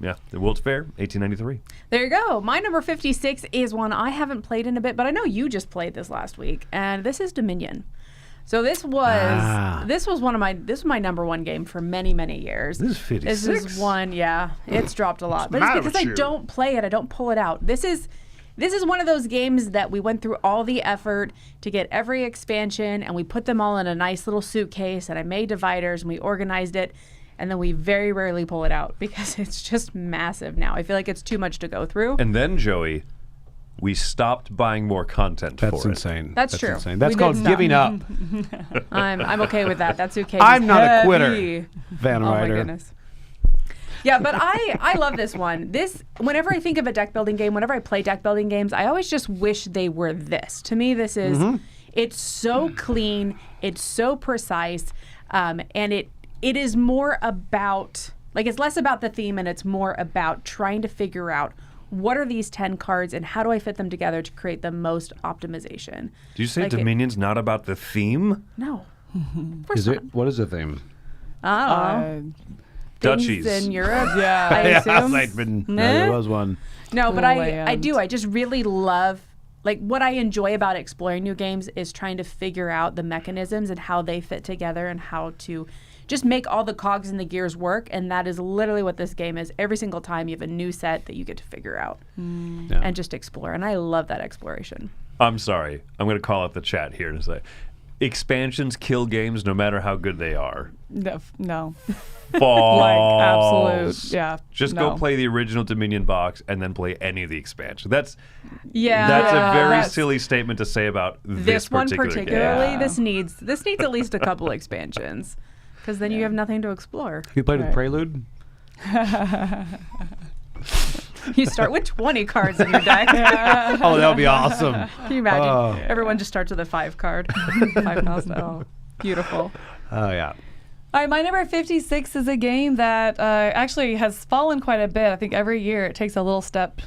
yeah, the World's Fair, 1893. There you go. My number 56 is one I haven't played in a bit, but I know you just played this last week, and this is Dominion. So this was my number one game for many, many years. This is 56. This is one, yeah. It's dropped a lot. But it's because I don't play it. I don't pull it out. This is one of those games that we went through all the effort to get every expansion, and we put them all in a nice little suitcase, and I made dividers, and we organized it, and then we very rarely pull it out because it's just massive now. I feel like it's too much to go through. And then, Joey, we stopped buying more content for it. That's insane. That's true. Insane. That's We called did stop. giving up. I'm okay with that. That suitcase I'm is not a quitter, heavy. Van Oh my Ryder. goodness. Yeah, but I love this one. Whenever I think of a deck building game, whenever I play deck building games, I always just wish they were this. To me, this is it's so clean, it's so precise, and it is more about it's less about the theme and it's more about trying to figure out what are these 10 cards and how do I fit them together to create the most optimization. Did you say Dominion's not about the theme? No. What is the theme? Things Duchies. in Europe, Yeah. I assume. There was one. No, but I Land. do. I just really love, what I enjoy about exploring new games is trying to figure out the mechanisms and how they fit together and how to just make all the cogs and the gears work. And that is literally what this game is. Every single time you have a new set that you get to figure out Yeah. and just explore. And I love that exploration. I'm sorry. I'm going to call out the chat here to say, expansions kill games no matter how good they are. No. False. Like, absolute, yeah. Just no. go play the original Dominion box and then play any of the expansions. That's Yeah. a very that's- silly statement to say about This one particular particularly, game. this needs at least a couple expansions, because then you have nothing to explore. You played with Right. Prelude? You start with 20 cards in your deck. Oh, that would be awesome. Can you imagine? Oh. Everyone just starts with a 5 card. 5,000. Oh. Beautiful. Oh, yeah. All right, my number 56 is a game that actually has fallen quite a bit. I think every year it takes a little step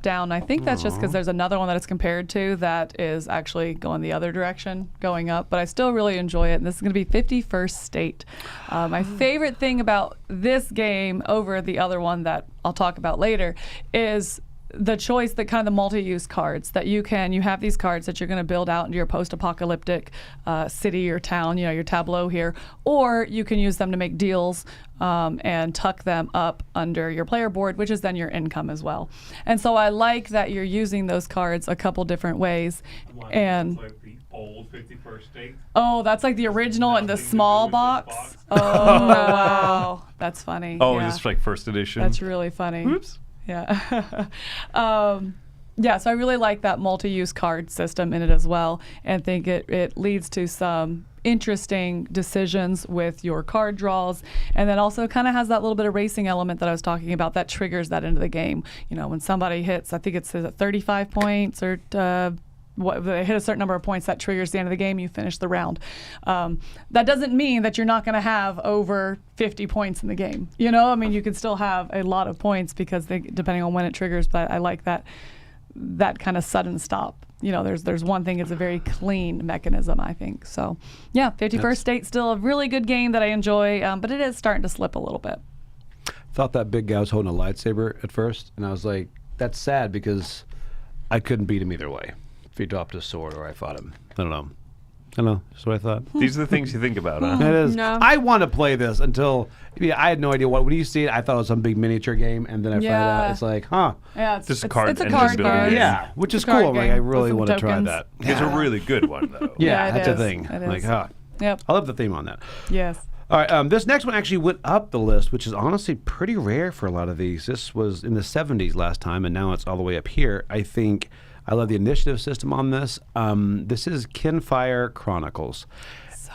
down. I think that's just because there's another one that it's compared to that is actually going the other direction, going up. But I still really enjoy it, and this is going to be 51st State. My favorite thing about this game over the other one that I'll talk about later is the choice, that kind of the multi-use cards that you have these cards that you're going to build out into your post-apocalyptic city or town, your tableau here, or you can use them to make deals and tuck them up under your player board, which is then your income as well. And so I like that you're using those cards a couple different ways. And like the old 51st State. oh, that's like the original in the Nothing to small do with this box. box. Oh, wow. That's funny. Oh, yeah. this is like first edition. That's really funny. Oops. Yeah. Yeah, so I really like that multi-use card system in it as well, and think it leads to some interesting decisions with your card draws, and then also kind of has that little bit of racing element that I was talking about that triggers that into the game. When somebody hits, I think it says 35 points or they hit a certain number of points, that triggers the end of the game, you finish the round. That doesn't mean that you're not going to have over 50 points in the game. You can still have a lot of points because depending on when it triggers, but I like that kind of sudden stop. There's one thing, it's a very clean mechanism, I think. So, yeah, 51st State still a really good game that I enjoy, but it is starting to slip a little bit. Thought that big guy was holding a lightsaber at first, and I was like, that's sad because I couldn't beat him either way. If he dropped his sword or I fought him. I don't know. That's what I thought. These are the things you think about, huh? It is. No. I want to play this until I had no idea what. When you see it, I thought it was some big miniature game, and then I found out Yeah. it's like, huh? Yeah, Just a card it's a engine card building game. game. Yeah, which is It's a card cool. Like, game I with really some want to try tokens. that. It's a really good one, though. Yeah, it that's is. a thing. It Like, is. huh. Yep. I love the theme on that. Yes. All right, this next one actually went up the list, which is honestly pretty rare for a lot of these. This was in the 70s last time, and now it's all the way up here. I think I love the initiative system on this. This is Kinfire Chronicles.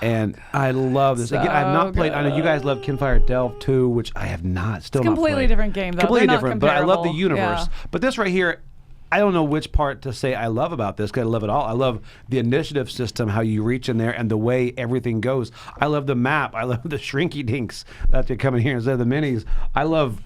And I love this. Again, I have not played. I know you guys love Kinfire Delve 2, which I have not. Still It's a not completely played. different game, though. Completely They're not different, but I love the comparable. universe. Yeah. But this right here, I don't know which part to say I love about this, because I love it all. I love the initiative system, how you reach in there, and the way everything goes. I love the map. I love the shrinky dinks that they come in here instead of the minis. I love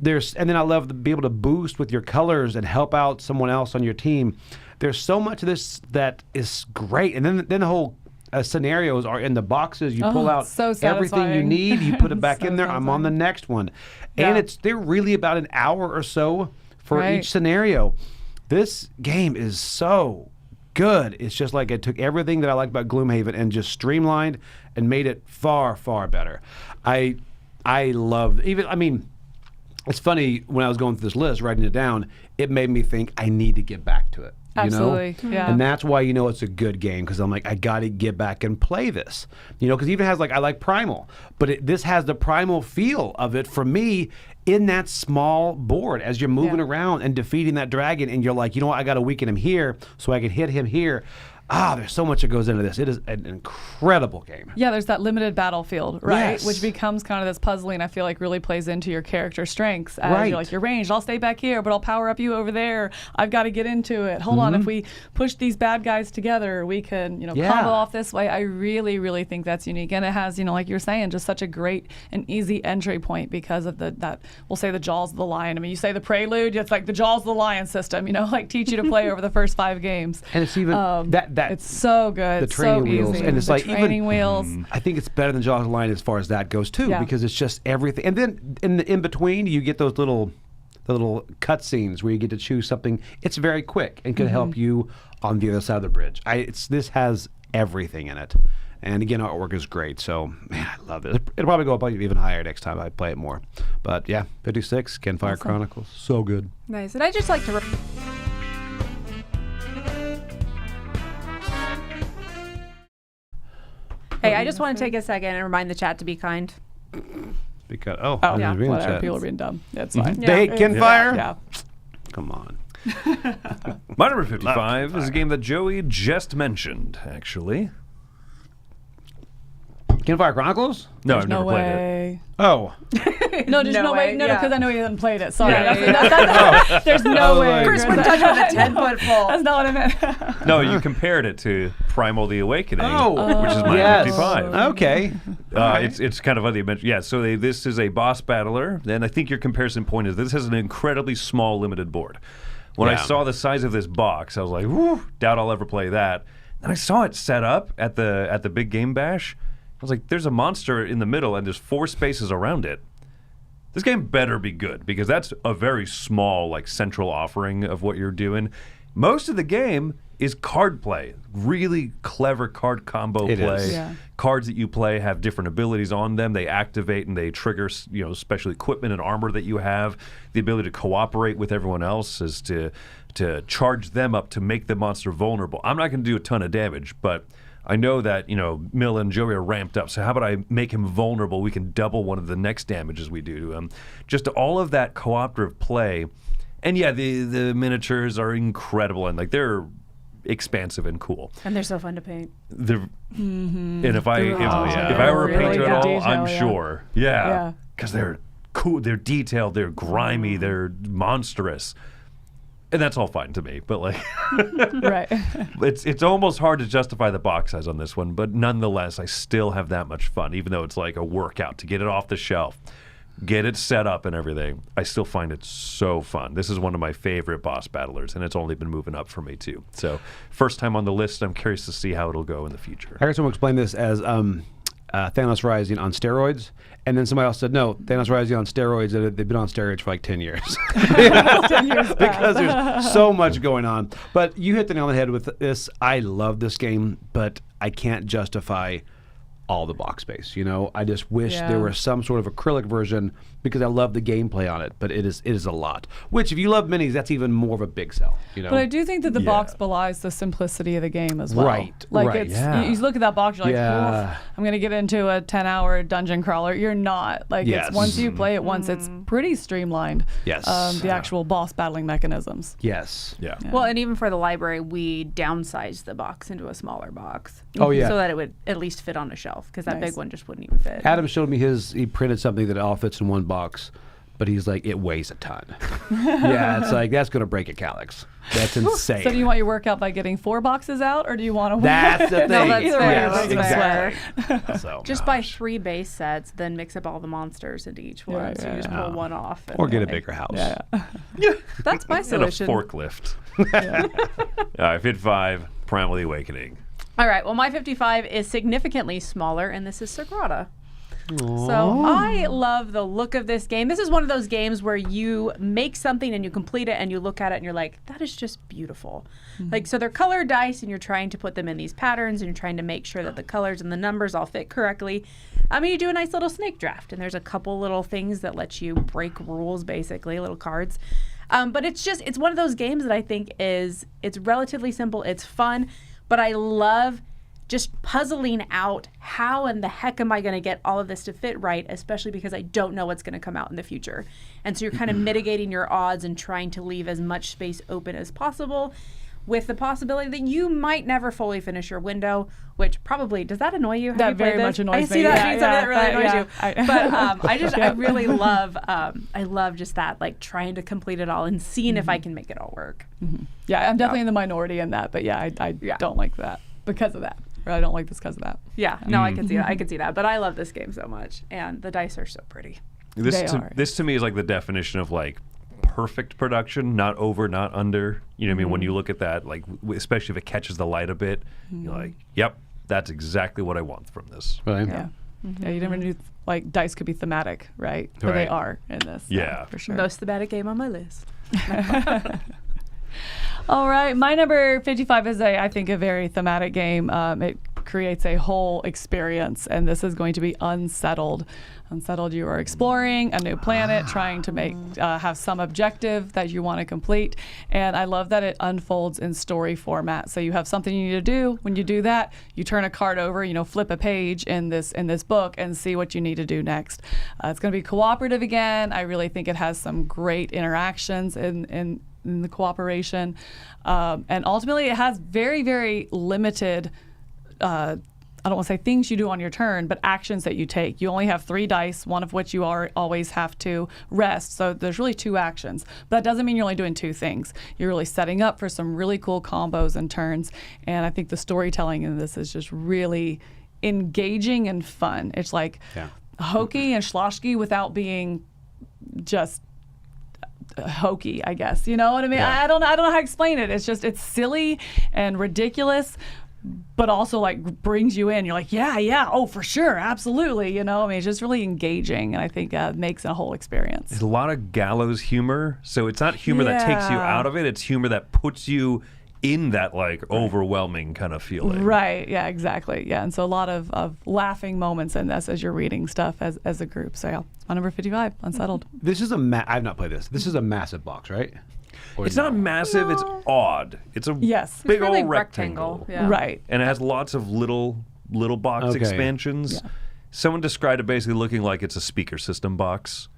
and then I love to be able to boost with your colors and help out someone else on your team. There's so much of this that is great, and then the whole scenarios are in the boxes. You pull out so everything you satisfying. need. You put it back So in there. I'm on the next one, and Yeah. they're really about an hour or so for Right. each scenario. This game is so good. It's just like it took everything that I liked about Gloomhaven and just streamlined and made it far, far better. I love it's funny, when I was going through this list, writing it down, it made me think I need to get back to it. Absolutely, yeah. And that's why it's a good game, because I'm like, I got to get back and play this. Because even has I like Primal, but this has the Primal feel of it for me in that small board as you're moving around and defeating that dragon, and you're like, I got to weaken him here so I can hit him here. There's so much that goes into this. It is an incredible game. Yeah, there's that limited battlefield, right? Yes. Which becomes kind of this puzzling, I feel like really plays into your character strengths. As Right. you're like, you're ranged, I'll stay back here, but I'll power up you over there. I've got to get into it. Hold on, if we push these bad guys together, we can, combo off this way. I really, really think that's unique. And it has, like you're saying, just such a great and easy entry point because of we'll say the Jaws of the Lion. I mean, you say the Prelude, it's like the Jaws of the Lion system, teach you to play over the first 5 games. And it's even that It's so good. the training so wheels, easy. and it's the like even- training wheels. I think it's better than Jaws of the Lion as far as that goes too, Yeah. because it's just everything. And then in between, you get those little cut scenes where you get to choose something. It's very quick and can help you on the other side of the bridge. This has everything in it, and again, artwork is great. So man, I love it. It'll probably go up even higher next time I play it more. But yeah, 56 Kinfire Chronicles, so good. Nice. And I just like to Hey, I just want to take a second and remind the chat to be kind. Because Oh, Yeah. whatever. People are being dumb. It's fine. They hate Kinfire? Yeah. Come on. My number 55 is a game that Joey just mentioned, actually. Kinfire Chronicles? No, There's I've no never played it. way. Oh. No, there's no way. way, No, yeah. because I know you haven't played it. Sorry. Yeah. There's no way. Chris would touch with a 10-foot pole. That's not what I meant. No, you compared it to Primal the Awakening, Oh. which is my Yes. 55. Okay. It's kind of funny you mentioned. Yeah, so this is a boss battler, and I think your comparison point is this has an incredibly small limited board. When I Yeah. saw the size of this box, I was like, whew, doubt I'll ever play that. And I saw it set up at the Big Game Bash. I was like, there's a monster in the middle, and there's 4 spaces around it. This game better be good, because that's a very small, like, central offering of what you're doing. Most of the game is card play. Really clever card combo It play. is. Yeah. Cards that you play have different abilities on them. They activate and they trigger, special equipment and armor that you have. The ability to cooperate with everyone else is to charge them up to make the monster vulnerable. I'm not going to do a ton of damage, but I know that, Mill and Joey are ramped up, so how about I make him vulnerable? We can double one of the next damages we do to him. Just all of that cooperative play. And yeah, the miniatures are incredible, and like they're expansive and cool. And they're so fun to paint. And if I if yeah. I were a Really painter good at all, detail, I'm yeah. sure. Yeah. Yeah. Because they're cool, they're detailed, they're grimy, they're monstrous. And that's all fine to me, but like Right. it's almost hard to justify the box size on this one, but nonetheless, I still have that much fun, even though it's like a workout to get it off the shelf, get it set up and everything. I still find it so fun. This is one of my favorite boss battlers, and it's only been moving up for me too. So first time on the list, I'm curious to see how it'll go in the future. I heard someone explain this as Thanos Rising on steroids, and then somebody else said, no, Thanos Rising on steroids, they've been on steroids for like 10 years. 10 years Because there's so much going on. But you hit the nail on the head with this. I love this game, but I can't justify all the box space. I just wish Yeah. there was some sort of acrylic version, because I love the gameplay on it, but it is a lot. Which, if you love minis, that's even more of a big sell. But I do think that the box belies the simplicity of the game as well. Right, Like right. it's Yeah. you look at that box, you're like, Yeah. "Oof, I'm gonna get into a 10-hour dungeon crawler. You're not. Like Yes. it's once you play it once, it's pretty streamlined. Yes. The actual boss battling mechanisms. Yes. Yeah. Well, and even for the library, we downsized the box into a smaller box. Oh, yeah. So that it would at least fit on a shelf, because that Nice. big one just wouldn't even fit. Adam showed me he printed something that all fits in one box, but he's like, it weighs a ton. Yeah, it's like, that's going to break a calyx. That's insane. So do you want your workout by getting 4 boxes out, or do you want to? That's the thing. No, that's Either fair. way, Yes, That's fair. exactly. So, Just buy 3 base sets, then mix up all the monsters into each one. Yeah, so you just yeah. pull one off. and or get a away. bigger house. Yeah. That's my And a solution. forklift. All right, Fit 5, Primal the Awakening. All right. Well, my 55 is significantly smaller, and this is Sagrada. So I love the look of this game. This is one of those games where you make something and you complete it and you look at it and you're like, that is just beautiful. Like, so they're colored dice and you're trying to put them in these patterns and you're trying to make sure that the colors and the numbers all fit correctly. I mean, you do a nice little snake draft, and there's a couple little things that let you break rules, basically, little cards. But it's one of those games that I think it's relatively simple. It's fun, but I love just puzzling out how in the heck am I going to get all of this to fit right, especially because I don't know what's going to come out in the future. And so you're kind of mitigating your odds and trying to leave as much space open as possible, with the possibility that you might never fully finish your window, which probably, does that annoy you? Have That you played very this? much annoys I see me. that Yeah, being something that really annoys you. yeah. But I really love just that, like trying to complete it all and seeing if I can make it all work. Yeah, I'm definitely in the minority in that, but yeah, I don't like that because of that. Or I don't like this because of that. Yeah, no, I can see that. I can see that. But I love this game so much, and the dice are so pretty. This to me is like the definition of like perfect production, not over, not under. You know what I mean? When you look at that, like especially if it catches the light a bit, you're like, yep, that's exactly what I want from this. Right? Yeah. Yeah, you never knew like dice could be thematic, right? But they Right. are in this. Yeah. for sure. Most thematic game on my list. All right, my number 55 is I think a very thematic game. It creates a whole experience, and this is going to be unsettled. Unsettled, you are exploring a new planet, trying to make have some objective that you want to complete, and I love that it unfolds in story format. So you have something you need to do. When you do that, you turn a card over, flip a page in this book, and see what you need to do next. It's going to be cooperative again. I really think it has some great interactions in the cooperation, and ultimately it has very, very limited. I don't want to say things you do on your turn, but actions that you take. You only have 3 dice, one of which you always have to rest. So there's really 2 actions. But that doesn't mean you're only doing 2 things. You're really setting up for some really cool combos and turns. And I think the storytelling in this is just really engaging and fun. It's like hokey and schlocky without being just hokey, I guess. You know what I mean? Yeah. I don't know how to explain it. It's silly and ridiculous, but also like brings you in. You're like, yeah, oh, for sure, absolutely. It's just really engaging, and I think makes a whole experience. There's a lot of gallows humor, so it's not humor that takes you out of it. It's humor that puts you in that like overwhelming kind of feeling. Right. Yeah. Exactly. Yeah. And so a lot of laughing moments in this as you're reading stuff as a group. So yeah, it's my number 55, Unsettled. This is I've not played this. This is a massive box, right? Or It's no? not massive. It's odd. It's a Yes. big really old rectangle. Yeah. Right. And it has lots of little box Okay. expansions. Yeah. Someone described it basically looking like it's a speaker system box.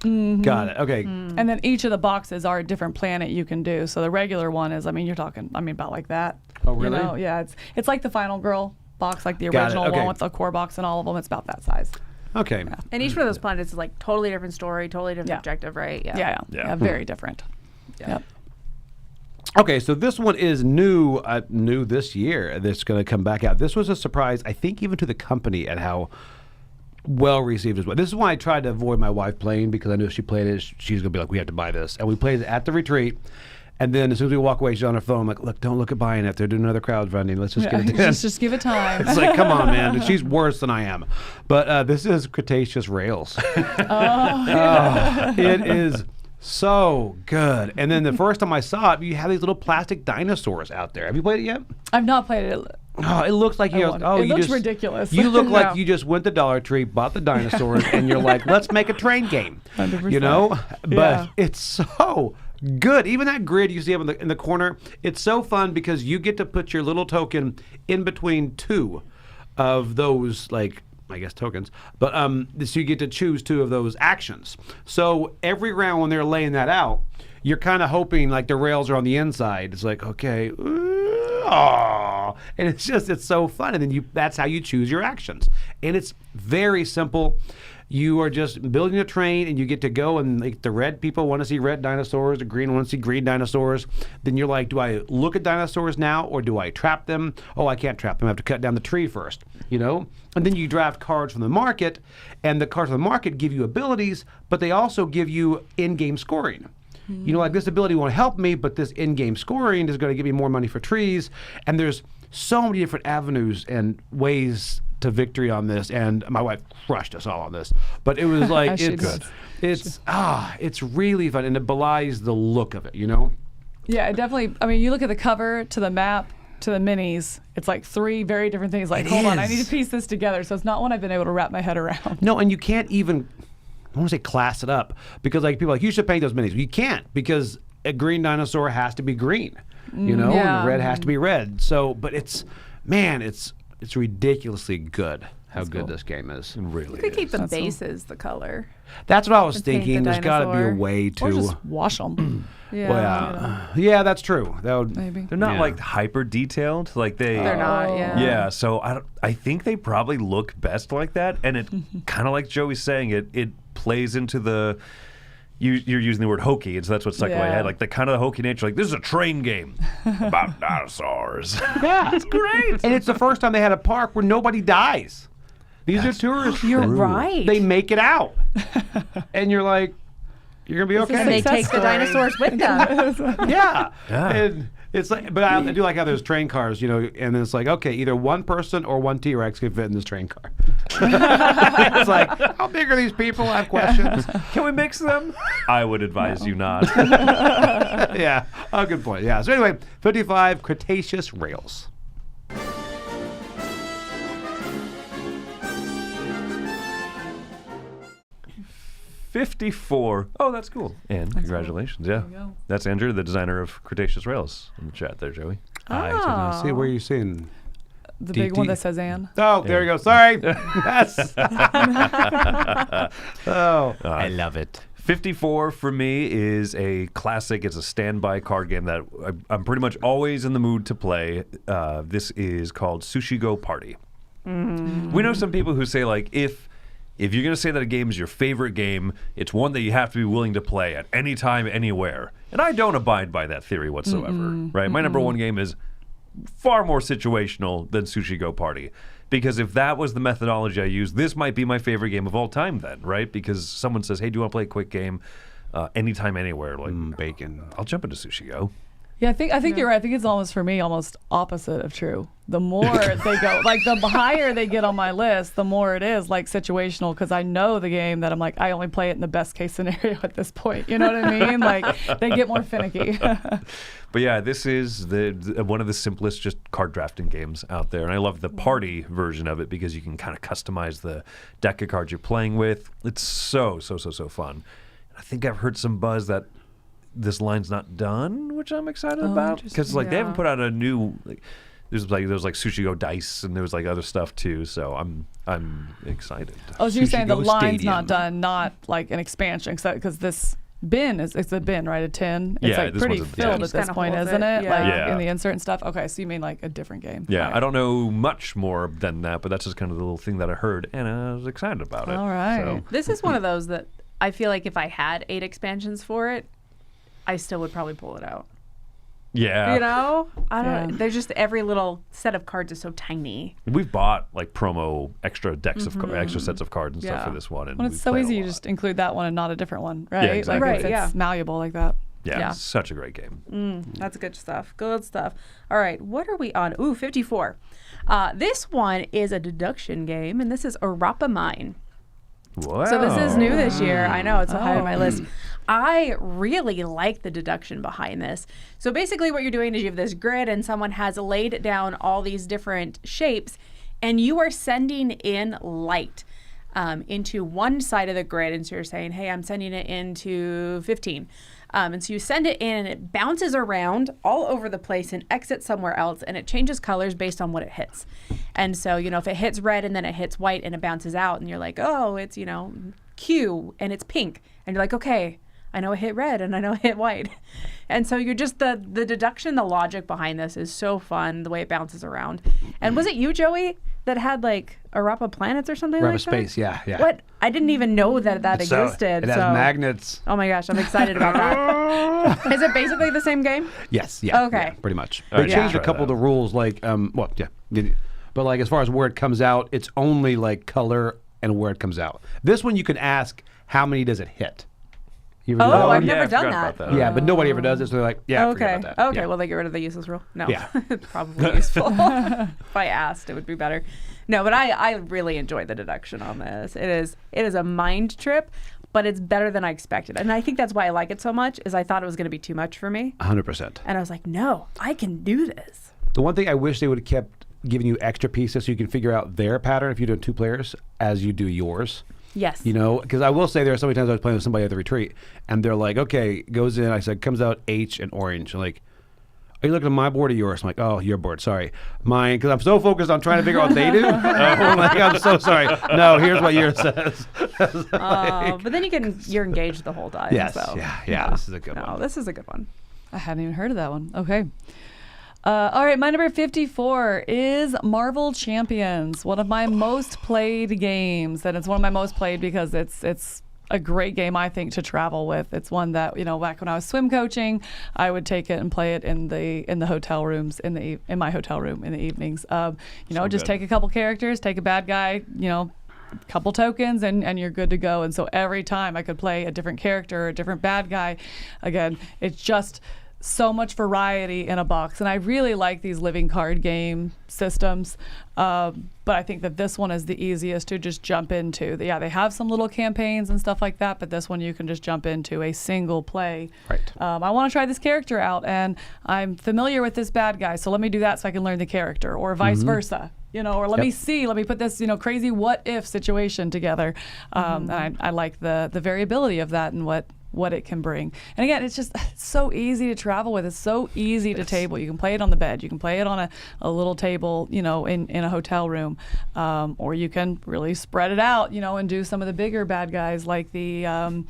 Got it. Okay. And then each of the boxes are a different planet you can do. So the regular one is, you're talking, about like that. Oh, really? Yeah. It's like the Final Girl box, like the Got it, original okay. one with the core box and all of them. It's about that size. Okay. And each one of those planets is like totally different story, totally different Yeah. objective, right? Yeah. Very different. Yep. Okay, so this one is new this year. That's going to come back out. This was a surprise, I think, even to the company at how well received as well. This is why I tried to avoid my wife playing, because I knew if she played it, she's going to be like, we have to buy this. And we played it at the retreat. And then as soon as we walk away, she's on her phone. I'm like, look, don't look at buying it. They're doing another crowdfunding. Let's just get it in. Just give it time. It's like, come on, man. She's worse than I am. But this is Cretaceous Rails. It is so good. And then the first time I saw it, you have these little plastic dinosaurs out there. Have you played it yet? I've not played it. Oh, it looks like you. It looks ridiculous. You look like Yeah. you just went to Dollar Tree, bought the dinosaurs, and you're like, let's make a train game. 100%. But Yeah. it's so good. Even that grid you see up in the corner, it's so fun because you get to put your little token in between 2 of those, like, I guess tokens, but so you get to choose 2 of those actions. So every round when they're laying that out, you're kind of hoping like the rails are on the inside. It's like, okay, and it's so fun. And then that's how you choose your actions. And it's very simple. You are just building a train, and you get to go, and like the red people want to see red dinosaurs, the green want to see green dinosaurs. Then you're like, do I look at dinosaurs now, or do I trap them? Oh, I can't trap them. I have to cut down the tree first, And then you draft cards from the market, and the cards from the market give you abilities, but they also give you in-game scoring. Like this ability won't help me, but this in-game scoring is going to give me more money for trees. And there's so many different avenues and ways to victory on this, and my wife crushed us all on this. But it was like it's really fun, and it belies the look of it, Yeah, it definitely. You look at the cover to the map to the minis. It's like 3 very different things. Like, hold on, I need to piece this together. So it's not one I've been able to wrap my head around. No, and you can't even. I want to say class it up, because like people are like, you should paint those minis. You can't, because a green dinosaur has to be green, and the red has to be red. So, but it's ridiculously good how good this game is. Really, You could keep the That's so- bases the color. That's what I was And paint the thinking. There's got to be a dinosaur. way to. Or just wash them. Yeah. Well, yeah, that's true. That would Maybe. they're not Yeah. like hyper detailed. Like They're not, yeah. Yeah, so I think they probably look best like that, and it kind of like Joey's saying, it plays into the. You're using the word hokey, and so that's what stuck in my Yeah. head. Like the kind of hokey nature. Like, this is a train game about dinosaurs. Yeah, it's great. And it's the first time they had a park where nobody dies. These are tourists. You're right. They make it out, and you're like, you're gonna be okay. and they Success take the story. dinosaurs with them. Yeah. Yeah. And it's like, but I do like how there's train cars, and then it's like, okay, either one person or one T-Rex can fit in this train car. It's like, how big are these people? I have questions. Can we mix them? I would advise you not. Yeah. Good point. Yeah. So anyway, 55 Cretaceous Rails. 54. Oh, that's cool. And congratulations. Yeah. There you go. That's Andrew, the designer of Cretaceous Rails in the chat there, Joey. I see. Where are you seeing? The big one that says Anne. Oh, there you go. Sorry. Yes. I love it. 54 for me is a classic. It's a standby card game that I'm pretty much always in the mood to play. This is called Sushi Go Party. We know some people who say, like, if you're going to say that a game is your favorite game, it's one that you have to be willing to play at any time, anywhere. And I don't abide by that theory whatsoever, right? My number one game is far more situational than Sushi Go Party. Because if that was the methodology I used, this might be my favorite game of all time then, right? Because someone says, hey, do you want to play a quick game anytime, anywhere? Like, Bacon. I'll jump into Sushi Go. Yeah, I think you're right. I think it's almost, for me, almost opposite of true. The more they go, like the higher they get on my list, the more it is like situational, because I know the game that I'm like, I only play it in the best case scenario at this point. You know what I mean? Like they get more finicky. But yeah, this is one of the simplest just card drafting games out there. And I love the party version of it because you can kind of customize the deck of cards you're playing with. It's so fun. I think I've heard some buzz that this line's not done, which I'm excited about. Because like they haven't put out a new... There's like Sushi Go Dice and there was like other stuff too. So I'm excited. Oh, so you're Sushi saying the Go line's Stadium. not done, not like an expansion, because this bin it's a bin, right? A tin. It's Yeah, like this pretty one's a filled tin. at this Kinda point, holds isn't it, it? yeah. Like Yeah. in the insert and stuff. Okay, so you mean like a different game? Yeah, Right. I don't know much more than that, but that's just kind of the little thing that I heard, and I was excited about it. All right. So, This is one of those that I feel like if I had 8 expansions for it, I still would probably pull it out. yeah. You know? I don't. Yeah. There's just every little set of cards is so tiny. We've bought like promo extra decks of extra sets of cards and stuff for this one. And Well, we it's so play it a easy. You lot. just include that one and not a different one, right? Yeah, exactly. Like it's Right, yeah. malleable like that. Yeah, Yeah. it's such a great game. That's good stuff. Good stuff. All right, what are we on? Ooh, 54. This one is a deduction game, and this is Arapa Mine. Wow. So this is new this year. I know, it's so high on my list. I really like the deduction behind this. So basically what you're doing is you have this grid and someone has laid down all these different shapes and you are sending in light into one side of the grid. And so you're saying, hey, I'm sending it into 15. And so you send it in and it bounces around all over the place and exits somewhere else and it changes colors based on what it hits. And so, you know, if it hits red and then it hits white and it bounces out and you're like, oh, it's, you know, Q and it's pink. And you're like, okay, I know it hit red and I know it hit white. And so you're just the deduction, the logic behind this is so fun, the way it bounces around. And was it you, Joey, that had like Arapa planets or something Arapa like space, that? yeah. What? I didn't even know that So, existed. it has magnets. Oh my gosh, I'm excited about that. Is it basically the same game? Yes, yeah. Okay. yeah, pretty much. All right, They changed try a couple of that. the rules, like, well, yeah. But like as far as where it comes out, it's only like color and where it comes out. This one you can ask, how many does it hit? You ever do that Oh, one? I've never I done forgot that. about that. Yeah, but nobody ever does it, so they're like, yeah, forget Okay. about that. Okay. Yeah. Well, they get rid of the useless rule. No. Yeah. Probably useful. If I asked, it would be better. No, but I really enjoy the deduction on this. It is a mind trip, but it's better than I expected. And I think that's why I like it so much. Is I thought it was going to be too much for me, 100%. and I was like, no, I can do this. The one thing I wish they would have kept giving you extra pieces so you can figure out their pattern if you're doing 2 players as you do yours. Yes. You know, because I will say there are so many times I was playing with somebody at the retreat, and they're like, okay, goes in, I said, comes out H and orange. I'm like, are you looking at my board or yours? I'm like, oh, your board, sorry. Mine, because I'm so focused on trying to figure out what they do. I'm like, I'm so sorry. No, here's what yours says. But then you're engaged the whole time. Yes, So. yeah, this is a good No, one. this is a good one. I hadn't even heard of that one. Okay. All right, my number 54 is Marvel Champions, one of my most played games, and it's one of my most played because it's a great game, I think, to travel with. It's one that, you know, back when I was swim coaching, I would take it and play it in the hotel rooms in my hotel room in the evenings. You know, So just good. take a couple characters, take a bad guy, you know, couple tokens and you're good to go. And so every time I could play a different character or a different bad guy. Again, it's just so much variety in a box, and I really like these living card game systems, but I think that this one is the easiest to just jump into. Yeah, they have some little campaigns and stuff like that, but this one you can just jump into a single play. Right. I want to try this character out, and I'm familiar with this bad guy, so let me do that so I can learn the character, or vice versa. or let me see, let me put this, crazy what if situation together. And I like the variability of that and what it can bring. And again, it's so easy to travel with. It's so easy to table. You can play it on the bed. You can play it on a little table, in a hotel room. Or you can really spread it out, and do some of the bigger bad guys like the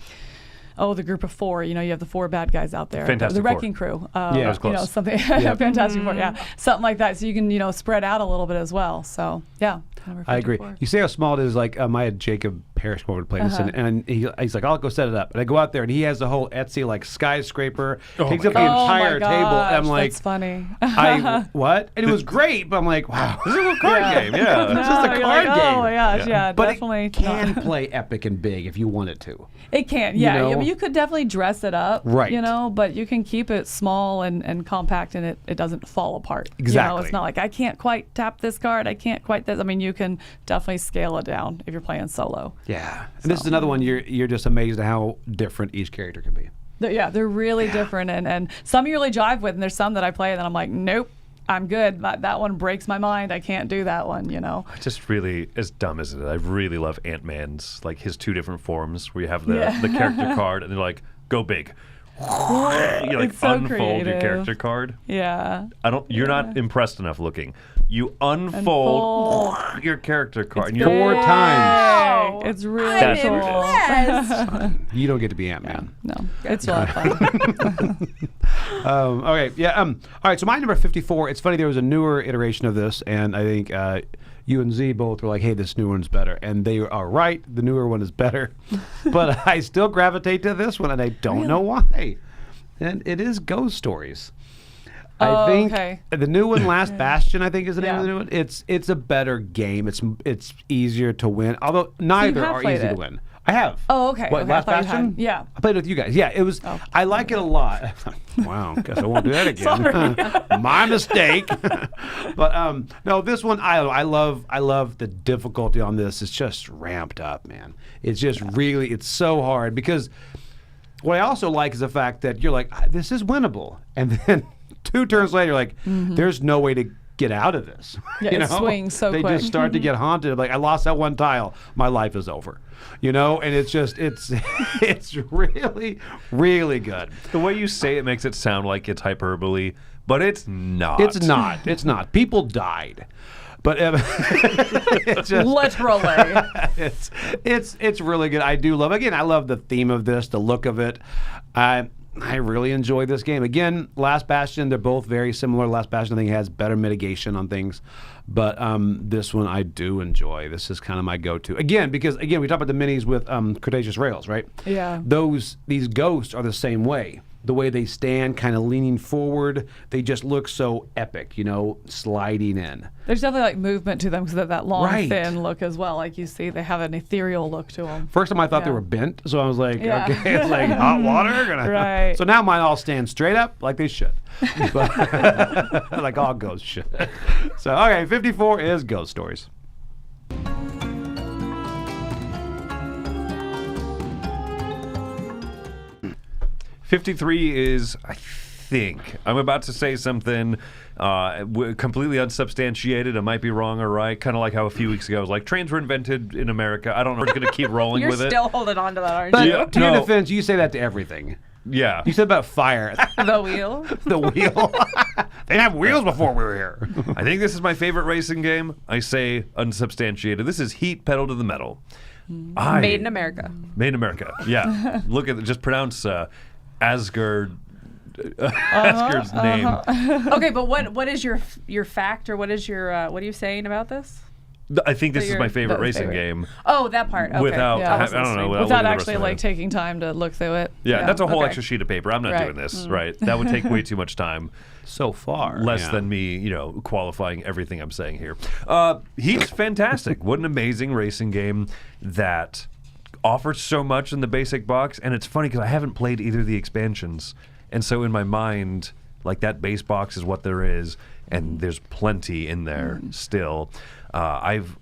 group of four. You have the four bad guys out there. Fantastic the Wrecking Four. Crew. That was close. Something. Fantastic Four. Yeah, something like that. So you can spread out a little bit as well. So yeah. I agree. You say how small it is. Like I had Jacob Parrish come over to play this, and he's like, "I'll go set it up." And I go out there, and he has the whole Etsy like skyscraper, takes up the entire table. And I'm like, "That's funny." What? And it was great, but I'm like, "Wow, This is a little card game, yeah. It's just a you're card like, game." Oh my gosh, yeah, But definitely. it can play epic and big if you want it to. It can, yeah. know? But you could definitely dress it up, Right. but you can keep it small and compact, and it doesn't fall apart. Exactly. It's not like I can't quite tap this card. I can't quite this. I mean, you can definitely scale it down if you're playing solo. Yeah. And this is another one you're just amazed at how different each character can be. They're really different, and some you really jive with, and there's some that I play and I'm like, nope, I'm good. That one breaks my mind. I can't do that one. I just really, as dumb as it is, I really love Ant-Man's, like his two different forms where you have the character card and they're like, go big. You like It's so unfold your creative. character card. Yeah. You're not impressed enough looking. You unfold your character card. And you're 4 times. It's really That's cool. Impressed. You don't get to be Ant-Man. No, it's a lot of fun. Okay, yeah. All right, so my number 54, it's funny, there was a newer iteration of this, and I think you and Z both were like, hey, this new one's better. And they are right, the newer one is better. But I still gravitate to this one, and I don't know why. And it is Ghost Stories. I think the new one, Last Bastion, I think is the name of the new one. It's a better game. It's easier to win, although neither are easy to win. I have. Oh, okay. What, Okay, Last I thought you Bastion? had. Yeah. I played with you guys. Yeah, it was. Oh. I like it a lot. Wow, guess I won't do that again. My mistake. But no, this one I love the difficulty on this. It's just ramped up, man. It's just really, it's so hard because what I also like is the fact that you're like, this is winnable, and then 2 turns later, you're like, there's no way to get out of this. Yeah, it swings so they quick. just start to get haunted. Like, I lost that one tile, my life is over. And it's just it's really, really good. The way you say it makes it sound like it's hyperbole, but it's not. It's not. It's not. People died. But it's just, Literally. it's really good. I do love. Again, I love the theme of this, the look of it. I really enjoy this game. Again, Last Bastion, they're both very similar. Last Bastion, I think, has better mitigation on things. But this one I do enjoy. This is kind of my go-to. Again, because, we talk about the minis with Cretaceous Rails, right? Yeah. These ghosts are the same way. The way they stand, kind of leaning forward, they just look so epic, sliding in. There's definitely like movement to them because of that long, Right. thin look as well. Like you see, they have an ethereal look to them. First time I thought they Yeah. were bent, so I was like, Yeah. okay, it's like hot water. Right. So now mine all stand straight up like they should. But, like all ghosts should. So, okay, 54 is Ghost Stories. 53 is, I think, I'm about to say something completely unsubstantiated. I might be wrong or right. Kind of like how a few weeks ago I was like, trains were invented in America. I don't know. We're going to keep rolling You're with it. still holding on to that, aren't But you? to your defense, you say that to everything. Yeah. You said about fire. The wheel. The wheel. They didn't have wheels before we were here. I think this is my favorite racing game. I say unsubstantiated. This is Heat Pedal to the Metal. Made in America. Made in America. Yeah. Look at it. Just pronounce Asgard. Asgard's name. Okay, but what is your fact, or what is your what are you saying about this? I think this is my favorite That was racing favorite. game. Oh, that part. Okay. Without, Yeah, I don't know. Without actually like taking time to look through it. Yeah, that's a whole okay. extra sheet of paper. I'm not Right. doing this. Right. That would take way too much time. So far. Less yeah. than me, qualifying everything I'm saying here. Heat's fantastic. What an amazing racing game that offers so much in the basic box. And it's funny because I haven't played either of the expansions. And so in my mind, like that base box is what there is. And there's plenty in there still. I've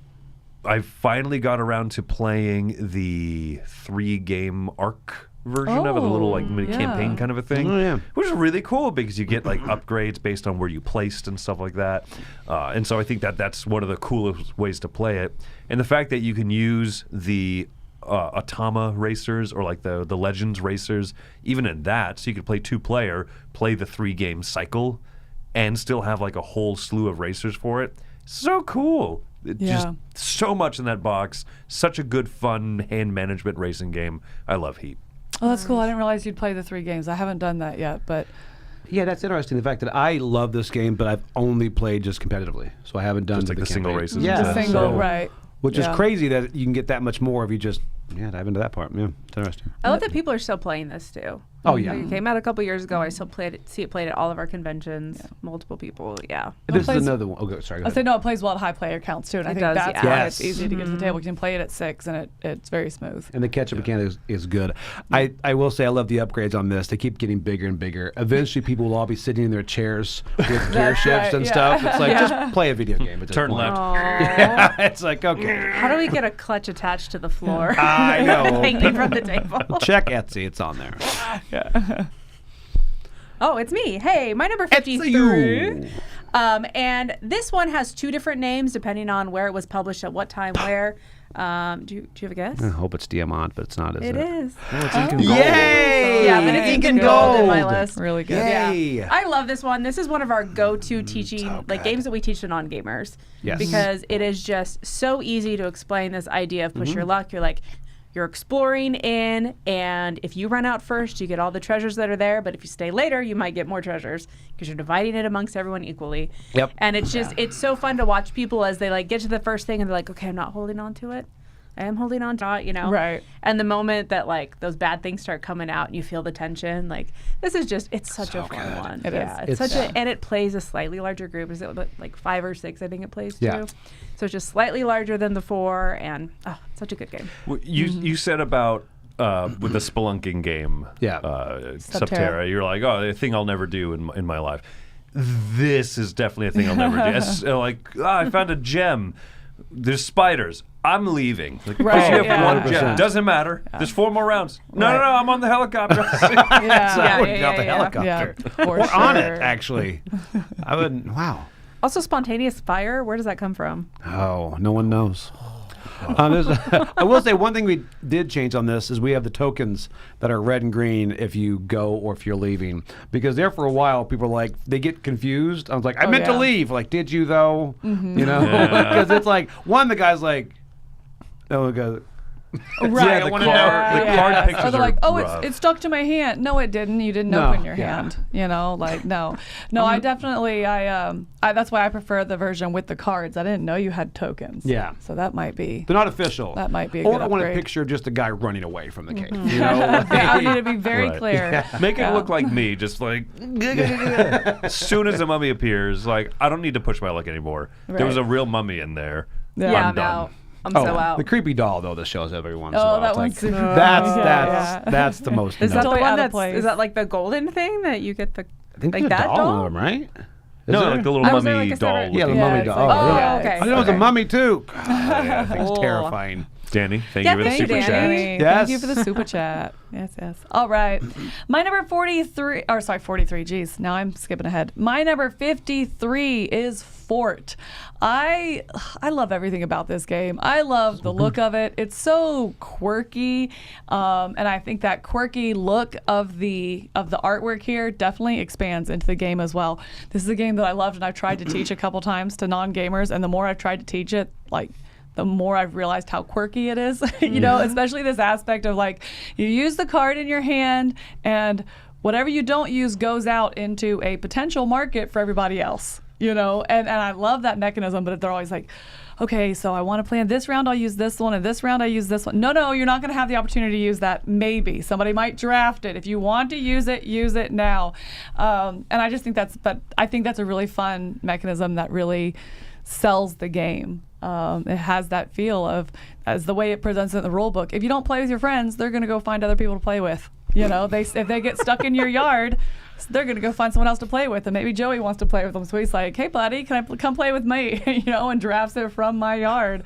finally got around to playing the 3-game arc version of it, a little like mini yeah. campaign kind of a thing, Oh, yeah. which is really cool because you get like upgrades based on where you placed and stuff like that. And so I think that's one of the coolest ways to play it. And the fact that you can use the Atama racers or like the Legends racers, even in that, so you could play 2-player, play the 3-game cycle, and still have like a whole slew of racers for it. So cool. Just so much in that box. Such a good, fun hand management racing game. I love Heat. Oh, that's cool. I didn't realize you'd play the 3 games. I haven't done that yet, but Yeah, that's interesting. The fact that I love this game, but I've only played just competitively, so I haven't done Just like the single campaign. races. Yeah, the single, so- right. Which is Yeah. crazy that you can get that much more if you just dive into that part. Yeah, it's interesting. I love that people are still playing this too. Oh, yeah. Like, it came out a couple years ago. I still see it played at all of our conventions. Multiple people. Yeah. This is plays- another one. Okay, sorry. Go I ahead. say no, it plays well at high player counts too, and I It think does, that's yeah. why Yes. it's easy to get to the table. You can play it at 6, and it's very smooth. And the catch-up mechanic is good. I will say I love the upgrades on this. They keep getting bigger and bigger. Eventually, people will all be sitting in their chairs with gear That's shifts right, and yeah. stuff. It's like, Yeah. just play a video game. At this Turn point. left. Yeah, it's like, okay. How do we get a clutch attached to the floor? I know. Hanging from the table. Check Etsy. It's on there. Oh, it's me. Hey, my number It's 53. you. And this one has 2 different names depending on where it was published at what time, where. Do you have a guess? I hope it's Diamant, but it's not, is it? It is. It's ink and gold. Yay! Yeah, but it's ink and Good. gold in my list. Really good. Yay! Yeah. I love this one. This is one of our go-to teaching, so like good. games that we teach to non-gamers. Yes. Because it is just so easy to explain this idea of push your luck. You're like, you're exploring in, and if you run out first, you get all the treasures that are there. But if you stay later, you might get more treasures because you're dividing it amongst everyone equally. Yep. And it's just, it's so fun to watch people as they like get to the first thing and they're like, okay, I'm not holding on to it. I am holding on to it, you know? Right. And the moment that like those bad things start coming out and you feel the tension, like this is just, it's such a fun one. It is. It's such It's- a, and it plays a slightly larger group. Is it like 5 or 6? I think it plays Yeah. too. So it's just slightly larger than the 4, and such a good game. You said about with the spelunking game, Yeah. Subterra, you're like, oh, a thing I'll never do in my life. This is definitely a thing I'll never do. It's like, I found a gem. There's spiders. I'm leaving. Like, Right, you have yeah. one gem. 100%. Doesn't matter. There's 4 more rounds. No, Right. no, I'm on the helicopter. So I Yeah, wouldn't yeah, get the yeah. helicopter. Yeah, for Or on it, sure. actually. I wouldn't. Wow. Also, spontaneous fire. Where does that come from? Oh, no one knows. I will say one thing we did change on this is we have the tokens that are red and green if you go or if you're leaving. Because there for a while, people are like, they get confused. I was like, I meant to yeah. leave. Like, did you though? Mm-hmm. You know? Because it's like, the guy's like, oh, the guy's Right. Yeah, the I wanna card- know. the Yeah. card Or pictures they're are like, oh, rough. it stuck to my hand. No, it didn't. You didn't No, open your yeah. hand. You know, like no. I definitely I that's why I prefer the version with the cards. I didn't know you had tokens. Yeah. So that might be. They're not official. That might be a Or good I want a upgrade. picture of just a guy running away from the cave. You know? I need to be very Right. clear. Make it Yeah. look like me, just like as soon as the mummy appears, like I don't need to push my luck anymore. There was Right. a real mummy in there. Yeah. Yeah, I'm done. I'm so out. The creepy doll though that shows every once in a Oh, while. that It's one's like, super that's fun. Yeah. that's the most. Is that the Totally one out of that's, place. is that like the golden thing that you get the, I think like there's a that doll, doll? in them, right? No, there? like the little Oh, is there mummy like a doll. separate- Yeah, the looking- mummy it's doll. like- Oh, yeah, really? okay. I didn't know it was a Okay. mummy too. God, that thing's Cool. terrifying. Danny, thank Yeah, you for the thank you, super chat. Danny. Yes. Thank you for the super chat. Yes, yes. All right. My number 43, or sorry, 43. Geez, now I'm skipping ahead. My number 53 is Fort. I love everything about this game. I love the look of it. It's so quirky, and I think that quirky look of the artwork here definitely expands into the game as well. This is a game that I loved, and I've tried to teach a couple times to non-gamers, and the more I've tried to teach it, like, the more I've realized how quirky it is, you know, especially this aspect of like, you use the card in your hand and whatever you don't use goes out into a potential market for everybody else, you know, and I love that mechanism, but they're always like, okay, so I want to plan this round, I'll use this one, and this round I use this one. No, you're not going to have the opportunity to use that. Maybe somebody might draft it. If you want to use it now. And I just think I think that's a really fun mechanism that really sells the game. It has that feel of, as the way it presents it in the rule book. If you don't play with your friends, they're going to go find other people to play with. You know, if they get stuck in your yard, they're going to go find someone else to play with. And maybe Joey wants to play with them. So he's like, hey, buddy, can I come play with me? You know, and drafts it from my yard.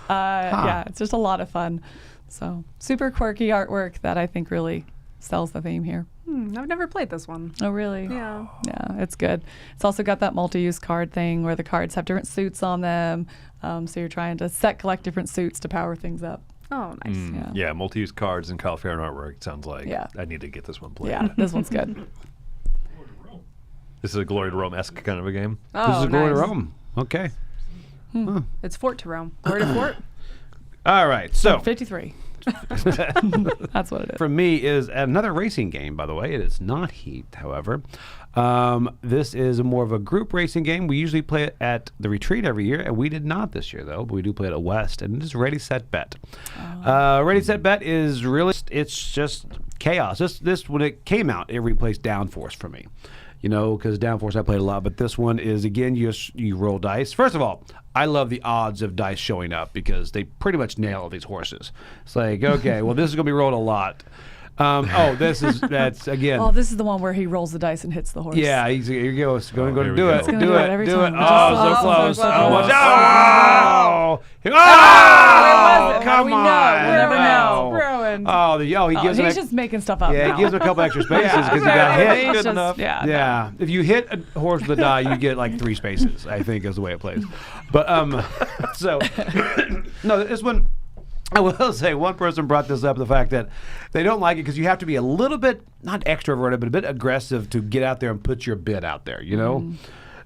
Yeah, it's just a lot of fun. So super quirky artwork that I think really sells the theme here. I've never played this one. Oh, really? Yeah. Yeah, it's good. It's also got that multi-use card thing where the cards have different suits on them. So you're trying to collect different suits to power things up. Oh, nice. Yeah, multi-use cards and California artwork. It sounds like Yeah. I need to get this one played. Yeah, this one's good. This is a Glory to Rome-esque kind of a game. Oh, This is Glory to nice. Rome. Okay. It's Fort to Rome. Glory to Fort. All right. So 53. That's what it is. for me is another racing game, by the way. It is not Heat, however. This is more of a group racing game. We usually play it at the retreat every year, and we did not this year, though. But we do play it at West, and it is Ready, Set, Bet. Ready, Set, Bet is really, it's just chaos. This when it came out, it replaced Downforce for me. Because Downforce I played a lot, but this one is, again, you roll dice. First of all, I love the odds of dice showing up because they pretty much nail these horses. It's like, okay, well, this is going to be rolled a lot. That's again. Oh, this is the one where he rolls the dice and hits the horse. Yeah, here you go. It's going here to we do go. it. It's gonna Do do it. it every Do time. it. Just Oh, so so close. close. Oh, Almost. oh, Where was it? How come do we know? on. We'll never know. Rowan. He gives him He's just making stuff up yeah, now. he gives him a couple extra spaces because he got Yeah, hit. he's Good just- enough. Yeah. Yeah, if you hit a horse with a die, you get like 3 spaces. I think is the way it plays. But so no, this one. I will say one person brought this up, the fact that they don't like it because you have to be a little bit, not extroverted, but a bit aggressive to get out there and put your bid out there,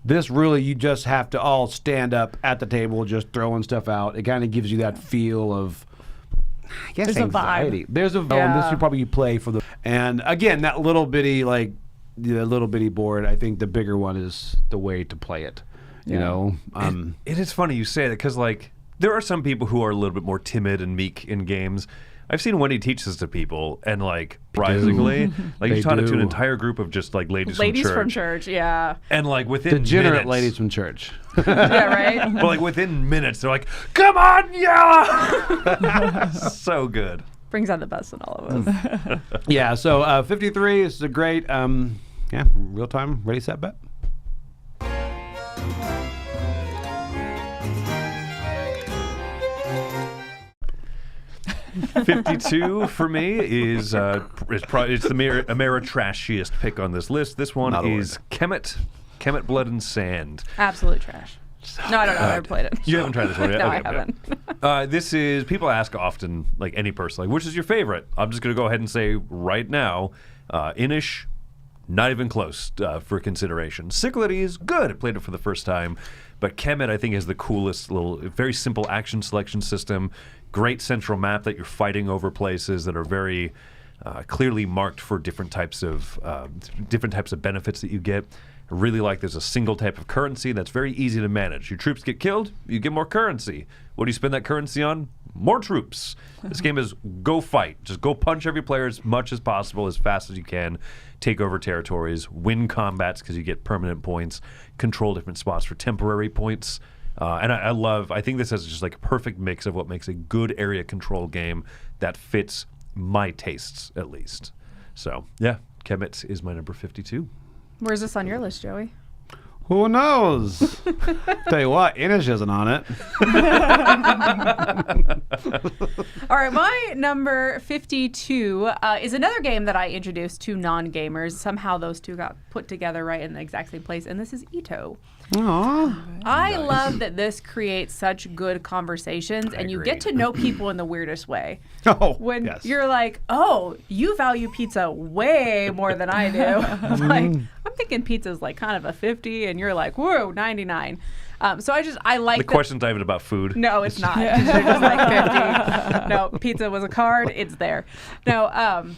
This really, you just have to all stand up at the table, just throwing stuff out. It kind of gives you that feel of, I guess, There's a vibe. anxiety. There's a vibe. And this Yeah. would probably play for the, and again, that little bitty, the little bitty board, I think the bigger one is the way to play it, It is funny you say that because, there are some people who are a little bit more timid and meek in games. I've seen Wendy teach this to people, and surprisingly, They you taught it to an do. entire group of just ladies Ladies from church. yeah. And within degenerate minutes, ladies from church. Yeah, right? but within minutes, they're like, "Come on, yeah!" So good. Brings out the best in all of us. Yeah, so 53 is a great, real time, ready, set, bet. 52 for me is it's the Ameritrashiest pick on this list. This one Not a is Kemet Blood and Sand. Absolute trash. No, I don't know. I never played it. You haven't tried this one yet? No, Okay, I haven't. This is, people ask often, any person, which is your favorite? I'm just going to go ahead and say right now, Inish, not even close for consideration. Cyclady is good. I played it for the first time. But Kemet, I think, is the coolest little, very simple action selection system. Great central map that you're fighting over places that are very clearly marked for different types of benefits that you get. I really like there's a single type of currency that's very easy to manage. Your troops get killed, you get more currency. What do you spend that currency on? More troops. This game is go fight. Just go punch every player as much as possible, as fast as you can. Take over territories, win combats because you get permanent points, control different spots for temporary points. And I think this has just a perfect mix of what makes a good area control game that fits my tastes, at least. So, yeah, Kemet is my number 52. Where's this on your list, Joey? Who knows? Tell you what, Inish isn't on it. All right, my number 52 is another game that I introduced to non-gamers. Somehow those two got put together right in the exact same place, and this is Ito. Aww. I love that this creates such good conversations, and you agree. get to know people in the weirdest way. Oh, When yes. you're like, oh, you value pizza way more than I do. I'm thinking pizza's kind of a 50, and you're like, whoa, 99. So I like The question's not even about food. No, it's not. They're just 50. No, pizza was a card. It's there. No,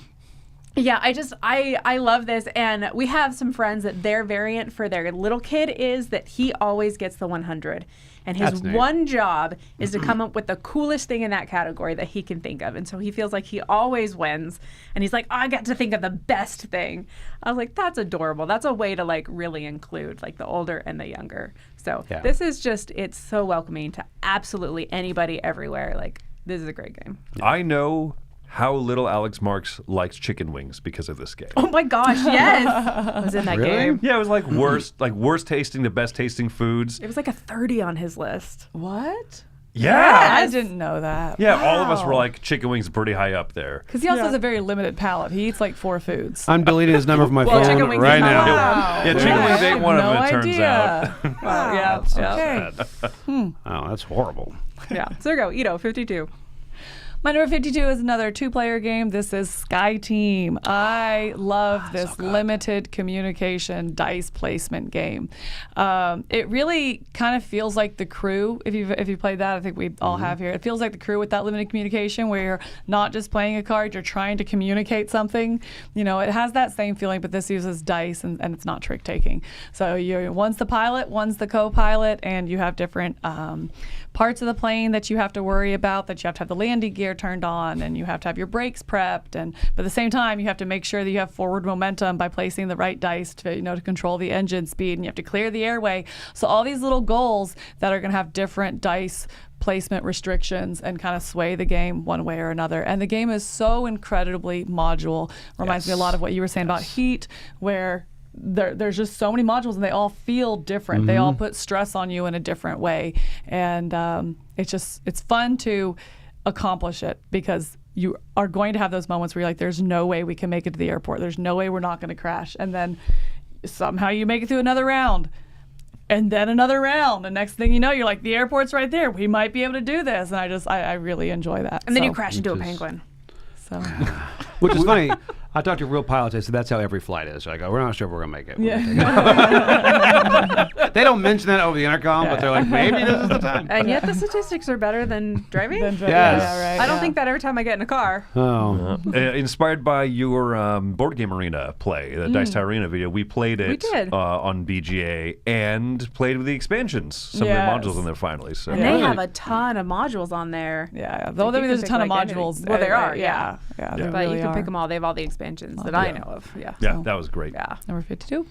yeah, I love this. And we have some friends that their variant for their little kid is that he always gets the 100. And his That's neat. one job is to come up with the coolest thing in that category that he can think of. And so he feels like he always wins. And he's like, I got to think of the best thing. I was like, that's adorable. That's a way to really include the older and the younger. So Yeah. this is just, it's so welcoming to absolutely anybody everywhere. This is a great game. I know how little Alex Marks likes chicken wings because of this game. Oh my gosh, yes. I was in that Really? game. Yeah, it was worst tasting to best tasting foods. It was a 30 on his list. What? I didn't know that. Yeah, all of us were like, chicken wings are pretty high up there. Because he also has a very limited palate. He eats like 4 foods. I'm deleting his number from my chicken phone wings right is not now. Wow. Yeah, chicken wings ain't one of them, it turns out. Wow. Yeah. Okay. Oh, that's horrible. Yeah. So there you go. Ito, 52. My number 52 is another 2-player game. This is Sky Team. I love this limited communication dice placement game. It really kind of feels like The Crew. If you played that, I think we all have here. It feels like The Crew with that limited communication, where you're not just playing a card, you're trying to communicate something. You know, it has that same feeling, but this uses dice and it's not trick taking. So one's the pilot, one's the co-pilot, and you have different parts of the plane that you have to worry about, that you have to have the landing gear turned on, and you have to have your brakes prepped, but at the same time you have to make sure that you have forward momentum by placing the right dice to control the engine speed, and you have to clear the airway. So all these little goals that are going to have different dice placement restrictions and kind of sway the game one way or another. And the game is so incredibly modular. Reminds me a lot of what you were saying about Heat, where there's just so many modules and they all feel different. They all put stress on you in a different way. And it's fun to accomplish it, because you are going to have those moments where you're like, there's no way we can make it to the airport. There's no way we're not going to crash. And then somehow you make it through another round. And then another round. The next thing you know, you're like, the airport's right there. We might be able to do this. And I really enjoy that. And then you crash into a penguin. So. Which is funny. I talked to real pilots. They said that's how every flight is. I go, we're not sure if we're going to make it. Yeah. They don't mention that over the intercom, but they're like, maybe this is the time. And yet the statistics are better than driving. Yes. Yeah, right, I don't think that every time I get in a car. Oh. Inspired by your Board Game Arena play, the Dice Tower Arena video, we played it did. On BGA and played with the expansions, some Yes. of the modules in there finally. So And they have a ton of modules on there. Yeah. Like, you There's a can ton of pick, like, anything. modules. Well, there are, Yeah, there But really you can are. pick them all. They have all the expansions that I know of. Yeah. yeah, that was great. Yeah. Number 52.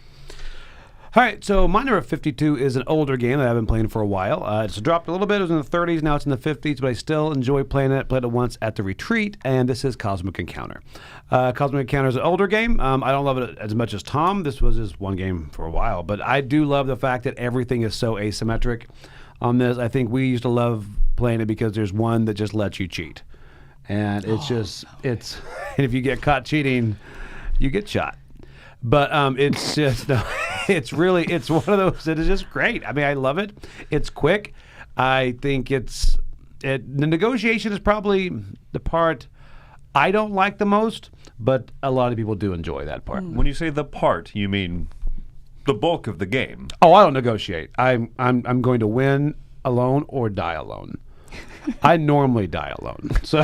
All right, so my number 52 is an older game that I've been playing for a while. It's dropped a little bit. It was in the 30s. Now it's in the 50s, but I still enjoy playing it. Played it once at the retreat, and this is Cosmic Encounter. Cosmic Encounter is an older game. I don't love it as much as Tom. This was his one game for a while, but I do love the fact that everything is so asymmetric on this. I think we used to love playing it because there's one that just lets you cheat. And it's and if you get caught cheating, you get shot. But it's just, it's one of those that is just great. I mean, I love it. It's quick. I think the negotiation is probably the part I don't like the most, but a lot of people do enjoy that part. When you say the part, you mean the bulk of the game. Oh, I don't negotiate. I'm going to win alone or die alone. I normally die alone, so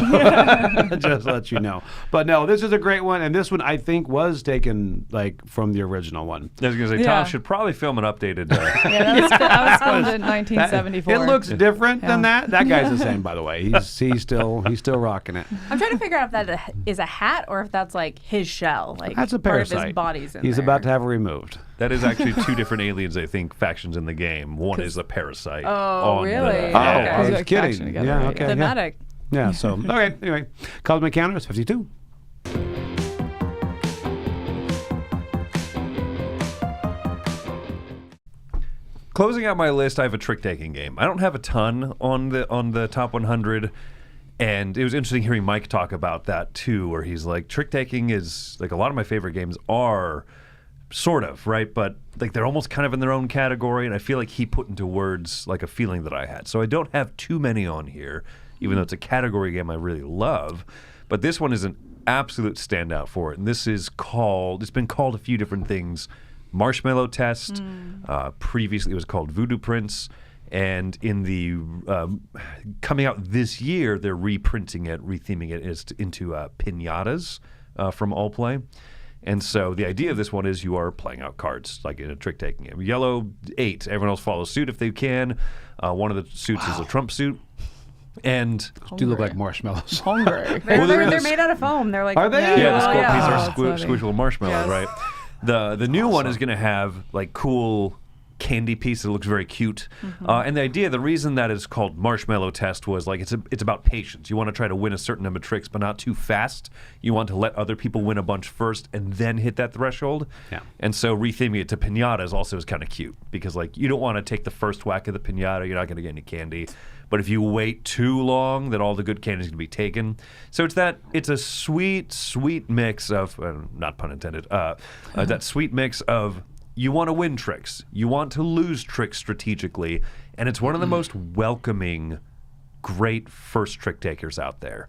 just let you know. But no, this is a great one, and this one I think was taken like from the original one. I was going to say, Yeah. Tom should probably film an updated. Yeah, that was filmed in 1974. It looks different than Yeah. that. That guy's the same, by the way. He's still rocking it. I'm trying to figure out if that is a hat or if that's like his shell. Like That's a part of parasite. his body's in He's there. about to have it removed. That is actually two different aliens, I think, factions in the game. One is a parasite. Oh, on really? The, Okay. I was Like kidding. faction together, Yeah, right? okay. Thematic. Yeah. So okay. Anyway, Cosmic Encounter is 52. Closing out my list, I have a trick-taking game. I don't have a ton on the top 100, and it was interesting hearing Mike talk about that too, where he's like, trick-taking is like a lot of my favorite games are sort of right, but like they're almost kind of in their own category, and I feel like he put into words like a feeling that I had. So I don't have too many on here, even though it's a category game I really love. But this one is an absolute standout for it, and this is called. It's been called a few different things. Marshmallow Test. Previously, it was called Voodoo Prince. And in the coming out this year, they're reprinting it, retheming it into Pinatas from Allplay. And so the idea of this one is you are playing out cards, like in a trick-taking game. Yellow, 8. Everyone else follows suit if they can. One of the suits is a Trump suit. And Do look like marshmallows. Hungry. They're made out of foam. They're like Are they? yeah, the Oh, yeah. these are Oh, that's funny. squishable marshmallows, Yes. right? The new one is going to have like cool candy piece that looks very cute. And the reason that it's called Marshmallow Test was like it's about patience. You want to try to win a certain number of tricks, but not too fast. You want to let other people win a bunch first and then hit that threshold. Yeah. And so retheming it to pinatas also is kind of cute because like you don't want to take the first whack of the pinata. You're not going to get any candy. But if you wait too long, then all the good candy is going to be taken. So it's a sweet, sweet mix of, not pun intended, that sweet mix of you want to win tricks, you want to lose tricks strategically, and it's one of the most welcoming, great first trick takers out there.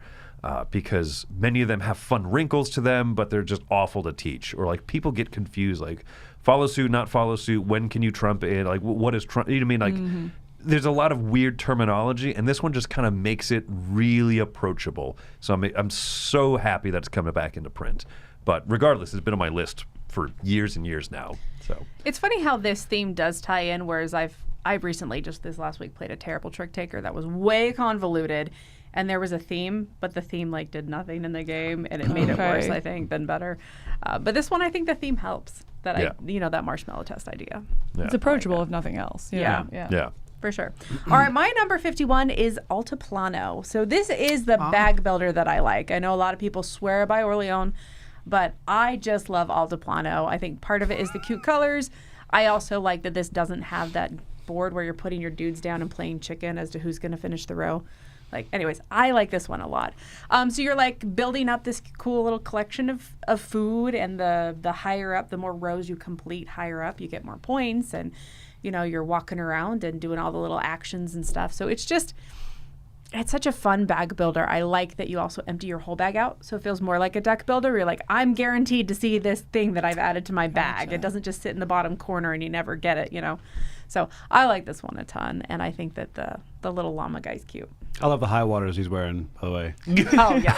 Because many of them have fun wrinkles to them, but they're just awful to teach. Or like people get confused, like follow suit, not follow suit. When can you trump it? Like what is trump? You know what I mean? Like there's a lot of weird terminology, and this one just kind of makes it really approachable. So I'm so happy that it's coming back into print. But regardless, it's been on my list for years and years now. So It's funny how this theme does tie in, whereas I've recently, just this last week, played a terrible trick taker that was way convoluted, and there was a theme, but the theme like did nothing in the game, and it made it worse, I think, than better. But this one, I think the theme helps. That that marshmallow test idea. yeah. It's approachable if nothing else. Yeah. Yeah. For sure. All right, my number 51 is Altiplano. So this is the bag builder that I like. I know a lot of people swear by Orleans, but I just love Altiplano. I think part of it is the cute colors. I also like that this doesn't have that board where you're putting your dudes down and playing chicken as to who's going to finish the row. Anyways, I like this one a lot. So you're like building up this cool little collection of food, and the higher up, the more rows you complete higher up, you get more points, and you're walking around and doing all the little actions and stuff. So it's such a fun bag builder. I like that you also empty your whole bag out, so it feels more like a deck builder where you're like, I'm guaranteed to see this thing that I've added to my bag. It doesn't just sit in the bottom corner and you never get it, So I like this one a ton, and I think that the little llama guy's cute. I love the high waters he's wearing, by the way. Oh, yeah.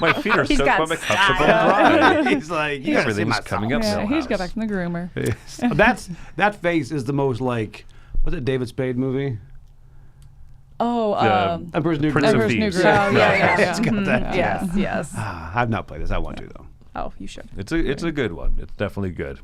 My feet are He's soaked got by my cups style. are dry. He's like, you gotta see Everything's my coming socks. up. Yeah, he's got back from the groomer. That face is the most like, what's it, David Spade movie? Oh, Emperor's New Prince of Emperor's New Thieves. Groove. Oh, yeah. It's got that. Yes, yes. I've not played this. I want to though. Oh, you should. It's a good one. It's definitely good.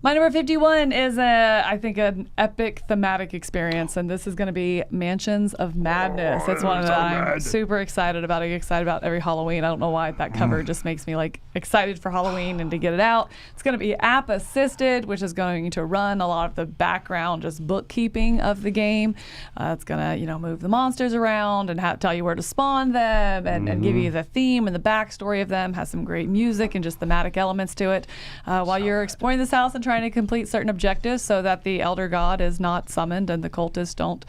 My number 51 is I think an epic thematic experience, and this is going to be Mansions of Madness. It's one that I'm super excited about. I get excited about every Halloween. I don't know why that cover just makes me like excited for Halloween and to get it out. It's going to be app assisted, which is going to run a lot of the background, just bookkeeping of the game. It's going to move the monsters around and tell you where to spawn them and give you the theme and the backstory of them. Has some great music and just thematic elements to it. While you're exploring this house and trying to complete certain objectives so that the elder god is not summoned and the cultists don't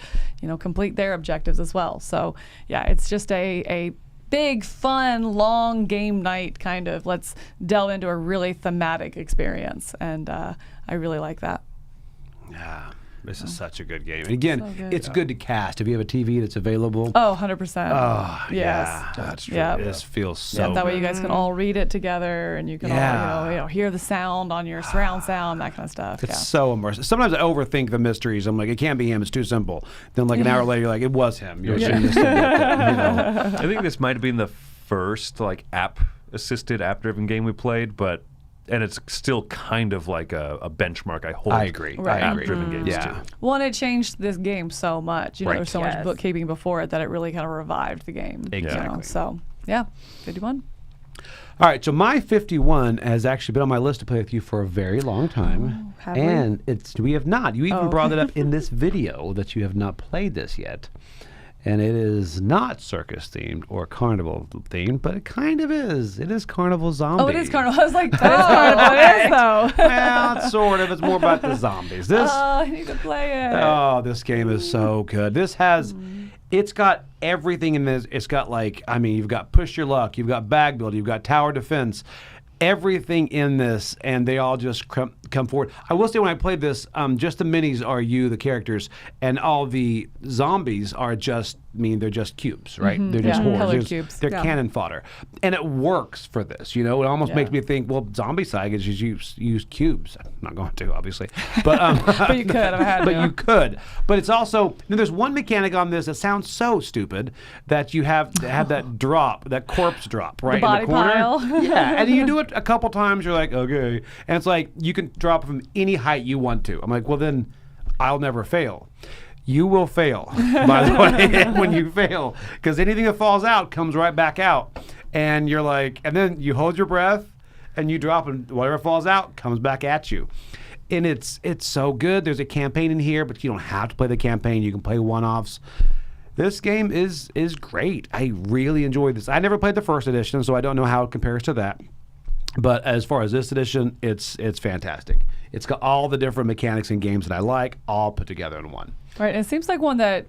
complete their objectives as well. So yeah, it's just a big fun long game night kind of let's delve into a really thematic experience, and I really like that. Yeah. This is such a good game. And again, So good. it's good to cast. If you have a TV that's available. Oh, 100%. Oh, yes. yeah. That's true. Yeah. This feels so That way good. you guys can all read it together, and you can all hear the sound on your surround sound, that kind of stuff. It's so immersive. Sometimes I overthink the mysteries. I'm like, it can't be him. It's too simple. Then like an hour later, you're like, it was him. You're seeing this thing that, I think this might have been the first like app-assisted, app-driven game we played, and it's still kind of like a benchmark. I hold. I agree. Right. I agree. app-driven games Yeah. too. Well, and it changed this game so much. There was so Yes. much bookkeeping before it that it really kind of revived the game. Exactly. So, yeah, 51. All right, so my 51 has actually been on my list to play with you for a very long time. have we? And we have not. You even Oh. brought it up in this video that you have not played this yet. And it is not circus themed or carnival themed, but it kind of is. It is Carnival Zombie. Oh, it is Carnival. I was like, that is Carnival. It is, though. Well, it's sort of. It's more about the zombies. This. Oh, I need to play it. Oh, this game is so good. This has, it's got everything in this. It's got you've got push your luck, you've got bag build, you've got tower defense, everything in this, and they all just come forward. I will say when I played this, just the minis are you, the characters, and all the zombies are just, they're just cubes, right? They're just Yeah, hordes. colored cubes. They're Yeah. cannon fodder. And it works for this, It almost makes me think, well, Zombie Side is just use cubes. I'm not going to, obviously. But, But you could have had but to. you could. But it's also, there's one mechanic on this that sounds so stupid that you have to have that drop, that corpse drop, right body in the corner. pile. Yeah, and you do it a couple times, you're like, okay. And it's like, you can drop from any height you want to. I'm like, well, then I'll never fail. You will fail, by the way, when you fail, because anything that falls out comes right back out. And you're like, and then you hold your breath and you drop, and whatever falls out comes back at you. And it's so good. There's a campaign in here, but you don't have to play the campaign. You can play one-offs. This game is great. I really enjoyed this. I never played the first edition, so I don't know how it compares to that. But as far as this edition, it's fantastic. It's got all the different mechanics and games that I like, all put together in one. Right. It seems like one that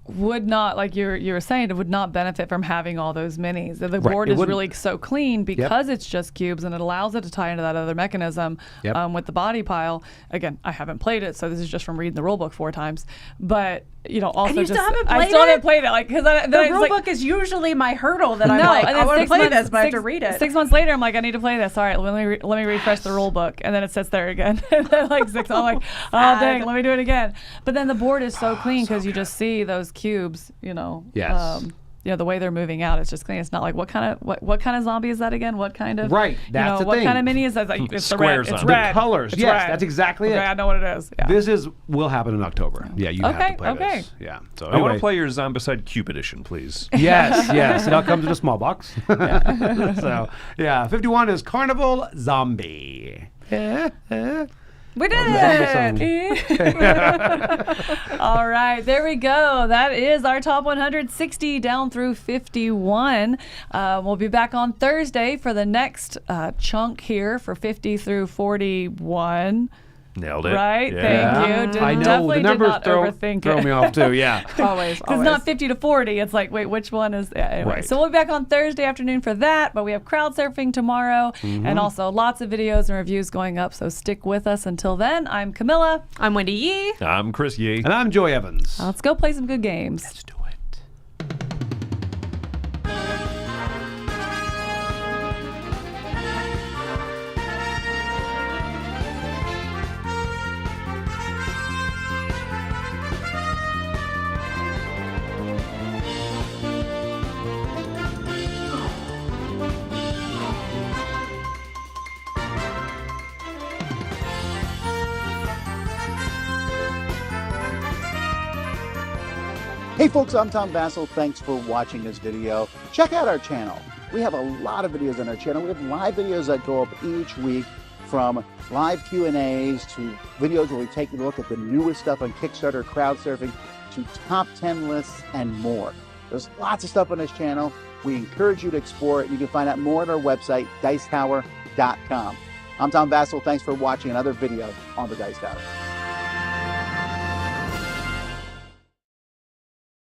would not, like you were saying, it would not benefit from having all those minis. The board is really so clean because it's just cubes, and it allows it to tie into that other mechanism with the body pile. Again, I haven't played it, so this is just from reading the rule book 4 times. But also and you just still haven't played I still haven't played it. Like because the rule book is usually my hurdle that I'm like, I want to play this, but I have to read it. 6 months later, I'm like, I need to play this. All right, let me refresh the rule book, and then it sits there again. And then like 6, I'm like, oh dang, let me do it again. But then the board is so clean because you just see those cubes, Yes. The way they're moving out, it's just clean. It's not like what kind of zombie is that again? What kind of That's the what thing. kind of mini is that? Like, it's Square the red. It's zombie. red. The colors. It's Yes, red. that's exactly it. Okay, I know what it is. Yeah. This will happen in October. Yeah, you have to play this. Yeah. So I want anyway. to play your Zombicide Cube Edition, please. Yes. It all comes in a small box. So, 51 is Carnival Zombie. We did it! All right, there we go. That is our top 160 down through 51. We'll be back on Thursday for the next chunk here for 50 through 41. Nailed it. Right? Yeah. Thank you. I know. Definitely The numbers did not overthink throw it. me off, too. Yeah. Always. Because it's not 50 to 40. It's like, wait, which one is... Yeah, anyway. Right. So we'll be back on Thursday afternoon for that, but we have crowd surfing tomorrow and also lots of videos and reviews going up, so stick with us. Until then, I'm Camilla. I'm Wendy Yi. I'm Chris Yi. And I'm Joy Evans. Let's go play some good games. Let's do it. Hey folks, I'm Tom Vassell. Thanks for watching this video. Check out our channel. We have a lot of videos on our channel. We have live videos that go up each week, from live Q&As to videos where we take a look at the newest stuff on Kickstarter, crowd surfing, to top 10 lists and more. There's lots of stuff on this channel. We encourage you to explore it. You can find out more at our website, dicetower.com. I'm Tom Vassell. Thanks for watching another video on the Dice Tower.